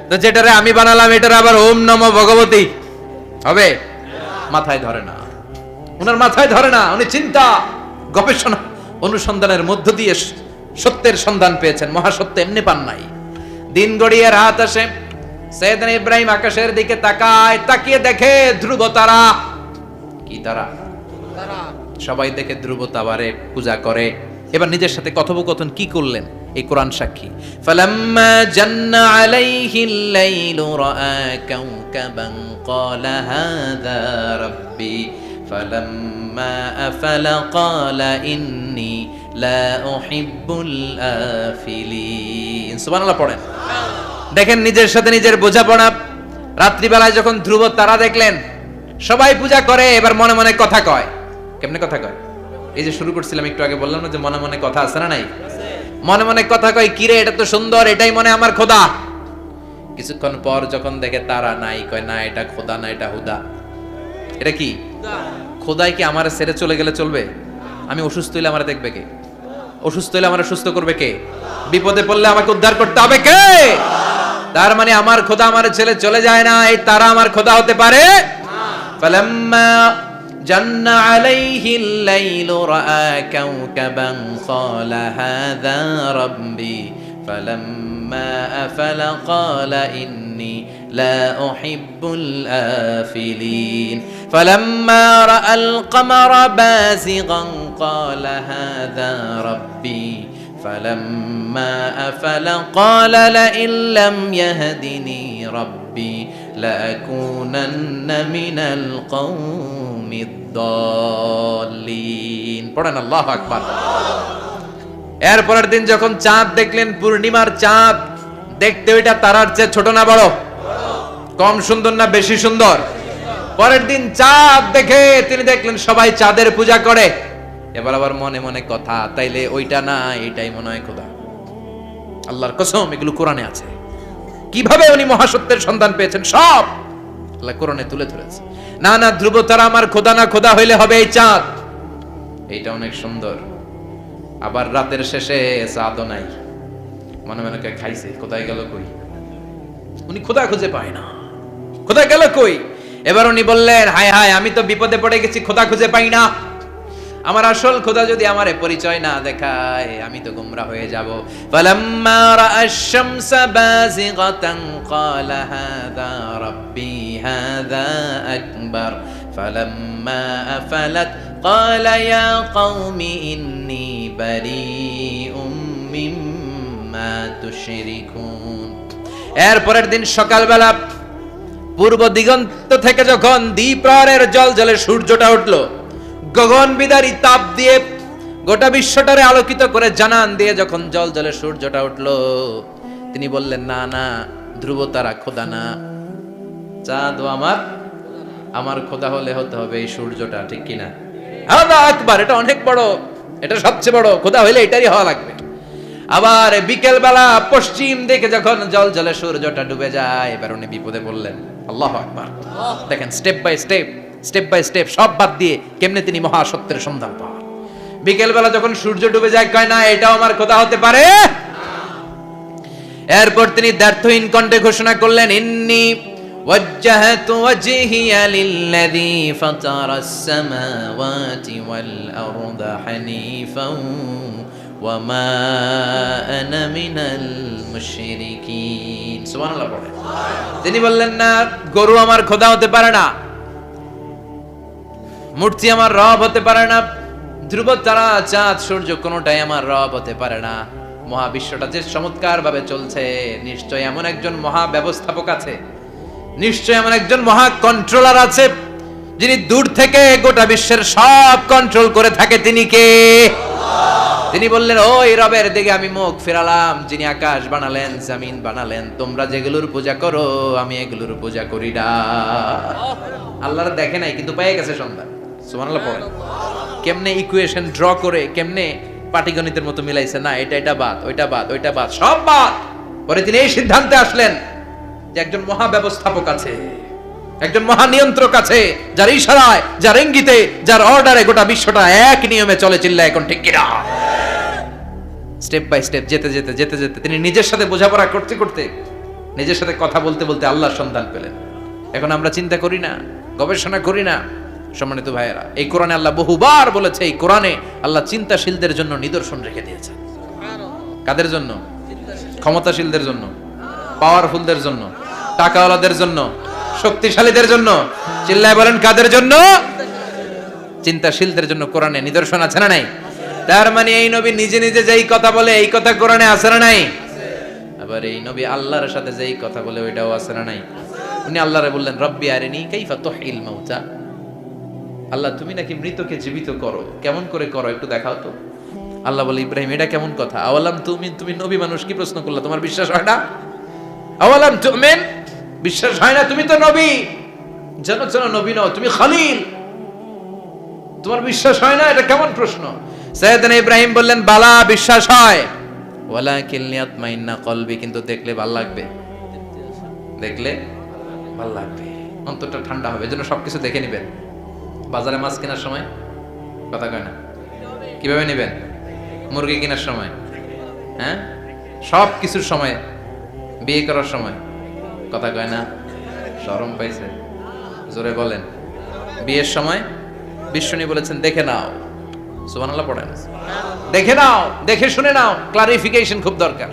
তো যেটারে আমি বানালাম এটার আবার ওম নমো ভগবতী হবে? মাথায় ধরে না, উনার মাথায় ধরে না। উনি চিন্তা গবেষণা অনুসন্ধানের মধ্য দিয়ে সত্যের সন্ধান পেয়েছেন। মহাসত্য এমনি পান নাই। দিন গড়িয়ে রাত আসে, সাইয়েদনা ইব্রাহিম আকাশের দিকে তাকায়, তাকিয়ে দেখে ধ্রুব তারা। কি তারা? সবাই দেখে ধ্রুব তারারে পূজা করে। এবার নিজের সাথে কথোপকথন কি করলেন এই কোরআন সাক্ষী। ফালাম্মা জান্না আলাইহিল লাইলু রাআ কাওকাবান ক্বালা হাযা রাব্বি ফালাম্মা আফালা ক্বালা ইন্নী লা উহিব্বুল আফিলিন। সুবহানাল্লাহ পড়েন। দেখেন নিজের সাথে নিজের বোঝাপড়া। রাত্রিবেলায় যখন ধ্রুব তারা দেখলেন, সবাই পূজা করে, এবার মনে মনে কথা কয়। কেমনে কথা কয়? এই যে শুরু করছিলাম একটু আগে, বললাম না যে মনে মনে কথা আছে না নাই? মনে মনে কথা কয়, কিরে এটা তো সুন্দর, এটাই মনে আমার খোদা। কিছুক্ষণ পর যখন দেখে তারা নাই, কয় না এটা খোদা না, এটা হুদা। এটা কি? খোদাই কি আমার ছেড়ে চলে গেলে চলবে? আমি অসুস্থ হইলে আমার দেখবে কে? অসুস্থ হইলে আমার সুস্থ করবে কে? বিপদে পড়লে আমাকে উদ্ধার করতে হবে কে? তার মানে আমার খোদা আমার ছেলে চলে যায় না, এই তারা আমার খোদা হতে পারে? ফালাম্মা জান্না আলাইহিল লাইলু রাআ কাওকাবান ক্বালা হাযা রাব্বি ফালাম্মা আফালা ক্বালা ইন্নী লা উহিব্বুল আফিলিন ফালাম্মা রাআল কমারা বাযিগান ক্বালা হাযা রাব্বি فلما أفل قال لئن لم يهدني ربي لأكونن من القوم الضالين পড়েন আল্লাহু আকবার। এর পরের দিন যখন চাঁদ দেখলেন, পূর্ণিমার চাঁদ, দেখতে ওইটা তারার চেয়ে ছোট না বড়? কম সুন্দর না বেশি সুন্দর? পরের দিন চাঁদ দেখে তিনি দেখলেন সবাই চাঁদের পূজা করে। এবার আবার মনে মনে কথা, তাইলে ওইটা না এটাই মনে হয় খোদা। আল্লাহর কসম এগুলো কোরআনে আছে। কিভাবে উনি মহাসত্যের সন্ধান পেয়েছেন সব আল্লাহ কোরআনে তুলে ধরেছে। না না ধ্রুব তারা আমার খোদা না, খোদা হইলে হবে এই চাঁদ। এইটা অনেক সুন্দর। আবার রাতের শেষে চাঁদও নাই, মনে মনে খাইছে কোথায় গেল কই? উনি খোদা খুঁজে পায় না, খোদা গেল কই? এবার উনি বললেন, হায় হায় আমি তো বিপদে পড়ে গেছি, খোদা খুঁজে পাই না। আমার আসল খোদা যদি আমারে পরিচয় না দেখায় আমি তো গোমরা হয়ে যাব। ফালাম্মা রাআশ শামসা বাযিগাতান ক্বালা হাযা রাব্বি হাযা আকবার ফালাম্মা আফালাত ক্বালা ইয়া কওমি ইন্নী বারীউম মিম্মা তুশরিকুন। এর পরের দিন সকালবেলা পূর্ব দিগন্ত থেকে যখন দ্বিপ্রহরের জলজলে সূর্যটা উঠলো, গগন বিদারী তাপ দিয়ে গোটা বিশ্বটারে আলোকিত করে জানান দিয়ে যখন জলজলে সূর্যটা উঠলো, তিনি বললেন, না না ধ্রুব তারা খোদা না, চাঁদও আমার খোদা হলে হতে হবে এই সূর্যটা। ঠিক কিনা? আল্লাহু আকবার। এটা অনেক বড়, এটা সবচেয়ে বড় খোদা হইলে এটারই হওয়া লাগবে। আবার বিকেল বেলা পশ্চিম দিকে যখন জলজলে সূর্যটা ডুবে যায়, এবার উনি বিপদে পড়লেন। আল্লাহু আকবার। দেখেন স্টেপ বাই স্টেপ সব বাদ দিয়ে কেমনে তিনি মহাসত্যের সন্ধান পান। বিকেল বেলা যখন সূর্য ডুবে যায়, কয় না এটাও আমার খোদা হতে পারে। এরপর তিনি দ্ব্যর্থহীন কণ্ঠে ঘোষণা করলেন, ইন্নী ওয়াজ্জাহতু ওয়াজহিয়া লিল্লাযী ফাতারাস সামাওয়াতি ওয়াল আরদা হানিফান ওয়া মা আনা মিনাল মুশরিকিন। সুবহানাল্লাহ পড়ে। তিনি বললেন, না গরু আমার খোদা হতে পারে না, মূর্তি আমার রব হতে পারে না, ধ্রুব তারা চাঁদ সূর্য কোনোটাই আমার রব হতে পারে না। মহাবিশ্বটা যে চমৎকার ভাবে চলছে, নিশ্চয় এমন একজন মহা ব্যবস্থাপক আছে, নিশ্চয় এমন একজন মহা কন্ট্রোলার আছে, যিনি দূর থেকে গোটা বিশ্বের সব কন্ট্রোল করে থাকে। তিনি কে? তিনি বললেন, ওই রবের দিকে আমি মুখ ফেরালাম, যিনি আকাশ বানালেন, জমিন বানালেন। তোমরা যেগুলোর পূজা করো আমি এগুলোর পূজা করি না। আল্লাহর দেখে নাই কিন্তু পেয়ে গেছে সন্ধান। সুবহানাল্লাহ পড়েন। কেমনে ইকুয়েশন ড্র করে, কেমনে পাটিগণিতের মতো মিলাইছে, না এটা বাদ, ওইটা বাদ, সব বাদ। পরে তিনি এই সিদ্ধান্তে আসলেন যে একজন মহা ব্যবস্থাপক আছে, একজন মহা নিয়ন্ত্রক আছে, যার ইশারায়, যার ইঙ্গিতে, যার অর্ডারে গোটা বিশ্বটা এক নিয়মে চলে। চিল্লা এখন ঠিক কিনা? স্টেপ বাই স্টেপ যেতে যেতে যেতে যেতে তিনি নিজের সাথে বোঝাপড়া করতে করতে নিজের সাথে কথা বলতে বলতে আল্লাহর সন্ধান পেলেন। এখন আমরা চিন্তা করি না, গবেষণা করি না। সম্মানিত ভাইয়েরা, এই কোরআনে আল্লাহ বহুবার বলেছে, এই কোরআনে আল্লাহ চিন্তাশীলদের জন্য নিদর্শন রেখে দিয়েছে। কাদের জন্য? ক্ষমতাশীলদের জন্য, পাওয়ারফুলদের জন্য, টাকাওয়ালাদের জন্য, শক্তিশালীদের জন্য। চিল্লায় বলেন কাদের জন্য? চিন্তাশীলদের জন্য কোরআনে নিদর্শন আছে না নাই? তার মানে এই নবী নিজে নিজে যেই কথা বলে এই কথা কোরআনে আছে না নাই? আবার এই নবী আল্লাহর সাথে যেই কথা বলে ওইটাও আছে না নাই? উনি আল্লাহরে বললেন, রব্বি আরিনি কাইফা তুহিল মাউতা, আল্লাহ তুমি নাকি মৃতকে জীবিত করো, কেমন করে করো একটু দেখাও তো। আল্লাহ বলে, ইব্রাহিম এটা কেমন কথা? আওয়ালাম তুমিন, তুমি নবী মানুষ কি প্রশ্ন করলা, তোমার বিশ্বাস হয় না? আওয়ালাম তুমিন, বিশ্বাস হয় না? তুমি তো নবী, জানো জানো নবী নও, তুমি খলিল, তোমার বিশ্বাস হয় না? এটা কেমন প্রশ্ন? সাইয়েদনা ইব্রাহিম বললেন, বালা বিশ্বাস হয়, ওয়ালাকিন লিয়াতমাইন্না কলবি, কিন্তু দেখলে ভালো লাগবে, দেখলে ভালো লাগবে, অন্তরটা ঠান্ডা হবে। এজন্য সবকিছু দেখে নেবেন। বাজারে মাছ কেনার সময় কথা কয় না, কিভাবে নেবেন? মুরগি কেনার সময়, হ্যাঁ, সব কিছুর সময়, বিয়ে করার সময় কথা কয় না, শরম পাইছে, জোরে বলেন। বিয়ের সময় বিশ্বনী বলেছেন, দেখে নাও, সুবহানাল্লাহ পড়েন, দেখে নাও, দেখে শুনে নাও, ক্লারিফিকেশন খুব দরকার।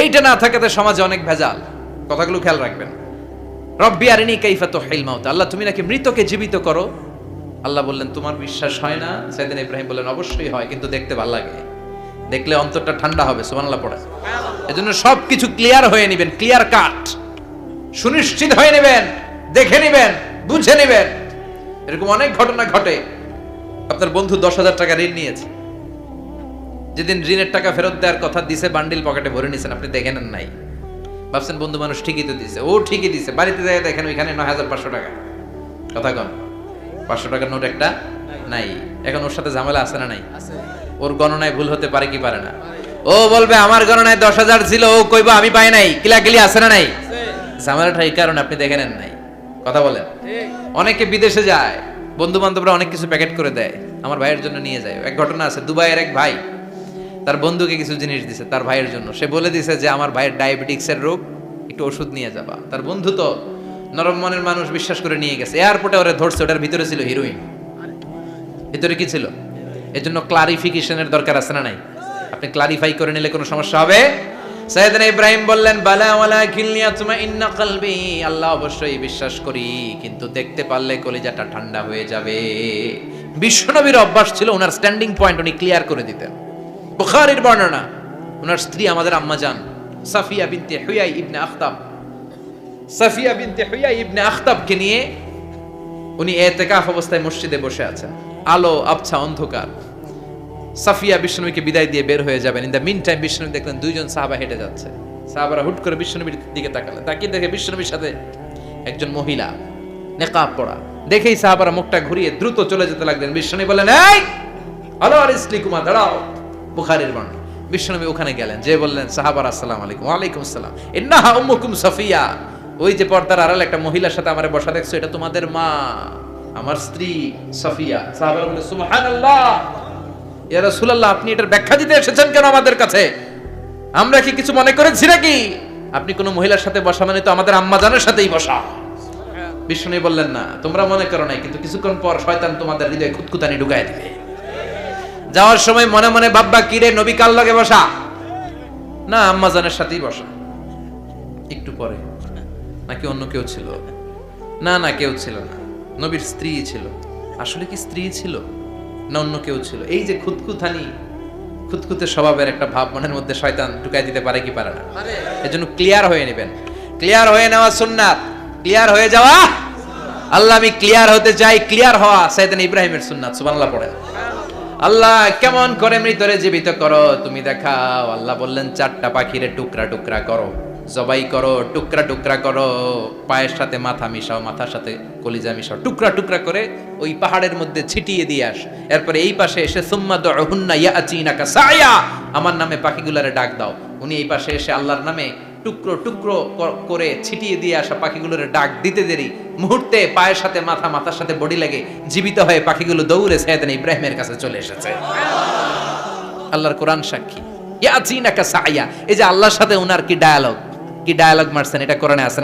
এইটা না থাকাতে সমাজে অনেক ভেজাল। কথাগুলো খেয়াল রাখবেন। রব্বি আরিনি কাইফা তুহিল মাউতা, আল্লাহ তুমি নাকি মৃতকে জীবিত করো। আল্লাহ বললেন, তোমার বিশ্বাস হয় না? সাইয়েদনা ইব্রাহিম বললেন, অবশ্যই হয়, কিন্তু দেখতে ভালো লাগে, দেখলে অন্তরটা ঠান্ডা হবে। সুবহানাল্লাহ পড়েন। এজন্য সবকিছু ক্লিয়ার হয়ে নেবেন, ক্লিয়ার কাট, সুনিশ্চিত হয়ে নেবেন, দেখে নেবেন, বুঝে নেবেন। এরকম অনেক ঘটনা ঘটে। আপনার বন্ধু 10,000 টাকা ঋণ নিয়েছে, যেদিন ঋণের টাকা ফেরত দেওয়ার কথা দিছে, বান্ডিল পকেটে ভরে নিয়েছেন, আপনি দেখেন নাই, ভাবছেন বন্ধু মানুষ ঠিকই তো দিছে, ও ঠিকই দিছে, বাড়িতে যায় দেখেন ওইখানে 9,500 টাকা। কথা কন, 500 টাকার নোট একটা নাই। এখন ওর সাথে ঝামেলা আছে না নাই? ওর গণনায় ভুল হতে পারে কি পারে না? ও বলবে আমার গণনায় 10,000 ছিল, ও কইবা আমি পাই নাই, কিলাকিলি আছে না নাই? ঝামেলাটা এই কারণে আপনি দেখে নেন নাই। কথা বলেন। অনেকে বিদেশে যায়, বন্ধু বান্ধবরা অনেক কিছু প্যাকেট করে দেয়, আমার ভাইয়ের জন্য নিয়ে যায়। এক ঘটনা আছে, দুবাইয়ের এক ভাই তার বন্ধুকে কিছু জিনিস দিছে তার ভাইয়ের জন্য। সে বলে দিছে যে আমার ভাইয়ের ডায়াবেটিক্সের রোগ, একটু ওষুধ নিয়ে যাবা। তার বন্ধু তো নরম মনের মানুষ, বিশ্বাস করে নিয়ে গেছে। এয়ারপোর্টে ওরে ধরছে, ওটার ভিতরে ছিল হিরোইন। ভিতরে কি ছিল? এজন্য ক্লারিফিকেশনের দরকার আছে না নাই? আপনি ক্লারিফাই করে নিলে কোনো সমস্যা হবে? সাইয়েদনা ইব্রাহিম বললেন, বালা ওয়ালাকিন লিয়াতমাইন্না কলবি, আল্লাহ অবশ্যই বিশ্বাস করি, কিন্তু দেখতে পারলে কলিজাটা ঠান্ডা হয়ে যাবে। বিশ্বনবীর অভ্যাস ছিল, ওনার স্ট্যান্ডিং পয়েন্ট উনি ক্লিয়ার করে দিতেন। বুখারীর বর্ণনা, ওনার স্ত্রী আমাদের আম্মা জান সাফিয়া বিনতে হুয়াই ইবনে আখতাব, সাফিয়া বিনতে হুয়াই ইবনে আখতাবকে নিয়ে উনি ইতিকাফ অবস্থায় মসজিদে বসে আছেন। আলো আবছা অন্ধকার। সাফিয়া বিশ্বনবীকে বিদায় দিয়ে বের হয়ে যাবেন। ইন দ্য মিন টাইম বিশ্বনবী দেখলেন দুইজন সাহাবা হেঁটে যাচ্ছে। সাহাবারা হুট করে বিশ্বনবীর দিকে তাকালেন, তাকিয়ে দেখে বিশ্বনবীর সাথে একজন মহিলা, নেকাব পরা। দেখেই সাহাবারা মুখটা ঘুরিয়ে দ্রুত চলে যেতে লাগলেন। বিশ্বনবী বললেন, এই আলো আরিসলিকুমা, দাঁড়াও। বুখারীর বর্ণনা। বিশ্বনবী ওখানে গেলেন, যে বললেন, সাহাবারা আসসালামু আলাইকুম। ওয়ালাইকুম আসসালাম। ইন্নাহা উম্মুকুম সাফিয়া, ওই যে পর্দার আড়াল একটা মহিলার সাথে আমারে বসা দেখছো, এটা তোমাদের মা, আমার স্ত্রী সাফিয়া। সাহাবারা বললেন, সুবহানাল্লাহ, ইয়া রাসূলুল্লাহ, আপনি এটার ব্যাখ্যা দিতে এসেছেন কেন আমাদের কাছে? আমরা কি কিছু মনে করেছি নাকি? আপনি কোন মহিলার সাথে বসা মানে তো আমাদের আম্মা জানের সাথেই বসা। বিষ্ণু বললেন, না, তোমরা মনে করো নাই, কিন্তু কিছুক্ষণ পর শয়তান তোমাদের হৃদয়ে খুঁতখুঁতানি ঢুকায় দিবে। যাওয়ার সময় মনে মনে ভাববা, কি রে, নবী কার লগে বসা? না, আম্মা জানের সাথেই বসা। একটু পরে, নাকি অন্য কেউ ছিল? না না, কেউ ছিল না, নবীর স্ত্রী ছিল। আসলে কি স্ত্রী ছিল না অন্য কেউ ছিল? এই যে খুঁতখুঁতানি, খুঁতখুঁতে স্বভাবের একটা ভাব মনের মধ্যে শয়তান ঢুকাই দিতে পারে কি পারে না? এজন্য ক্লিয়ার হয়ে নেবেন। ক্লিয়ার হয়ে নেওয়া সুন্নাত, ক্লিয়ার হয়ে যাওয়া। আল্লাহ, আমি ক্লিয়ার হতে চাই, ক্লিয়ার হওয়া সাইয়েদনা ইব্রাহিমের সুন্নাত। সুবহানাল্লাহ পড়েন। আল্লাহ, কেমন করে মৃতরে জীবিত করো তুমি দেখাও। আল্লাহ বললেন, 4টা পাখিরে টুকরা টুকরা করো, জবাই করো, টুকরা টুকরা করো, পায়ের সাথে মাথা মিশাও, মাথার সাথে কলিজা মিশাও, টুকরা টুকরা করে ওই পাহাড়ের মধ্যে ছিটিয়ে দিয়ে আস। এরপরে এই পাশে এসে সুম্মা দুহুন্না ইয়াতিনাকা সায়া, আমার নামে পাখিগুলারে ডাক দাও। উনি এই পাশে এসে আল্লাহর নামে টুকরো টুকরো করে ছিটিয়ে দিয়ে আসা পাখিগুলোরে ডাক দিতে দেরি মুহূর্তে পায়ের সাথে মাথা, মাথার সাথে বডি লাগে জীবিত হয়ে পাখিগুলো দৌড়ে সাইয়েদনা ইব্রাহিমের কাছে চলে এসেছে। আল্লাহর কোরআন সাক্ষী। ইয়াতিনাকা সাইয়া, এই যে আল্লাহর সাথে উনার কি ডায়ালগ মারছেন, এটা কোরআনে আছে।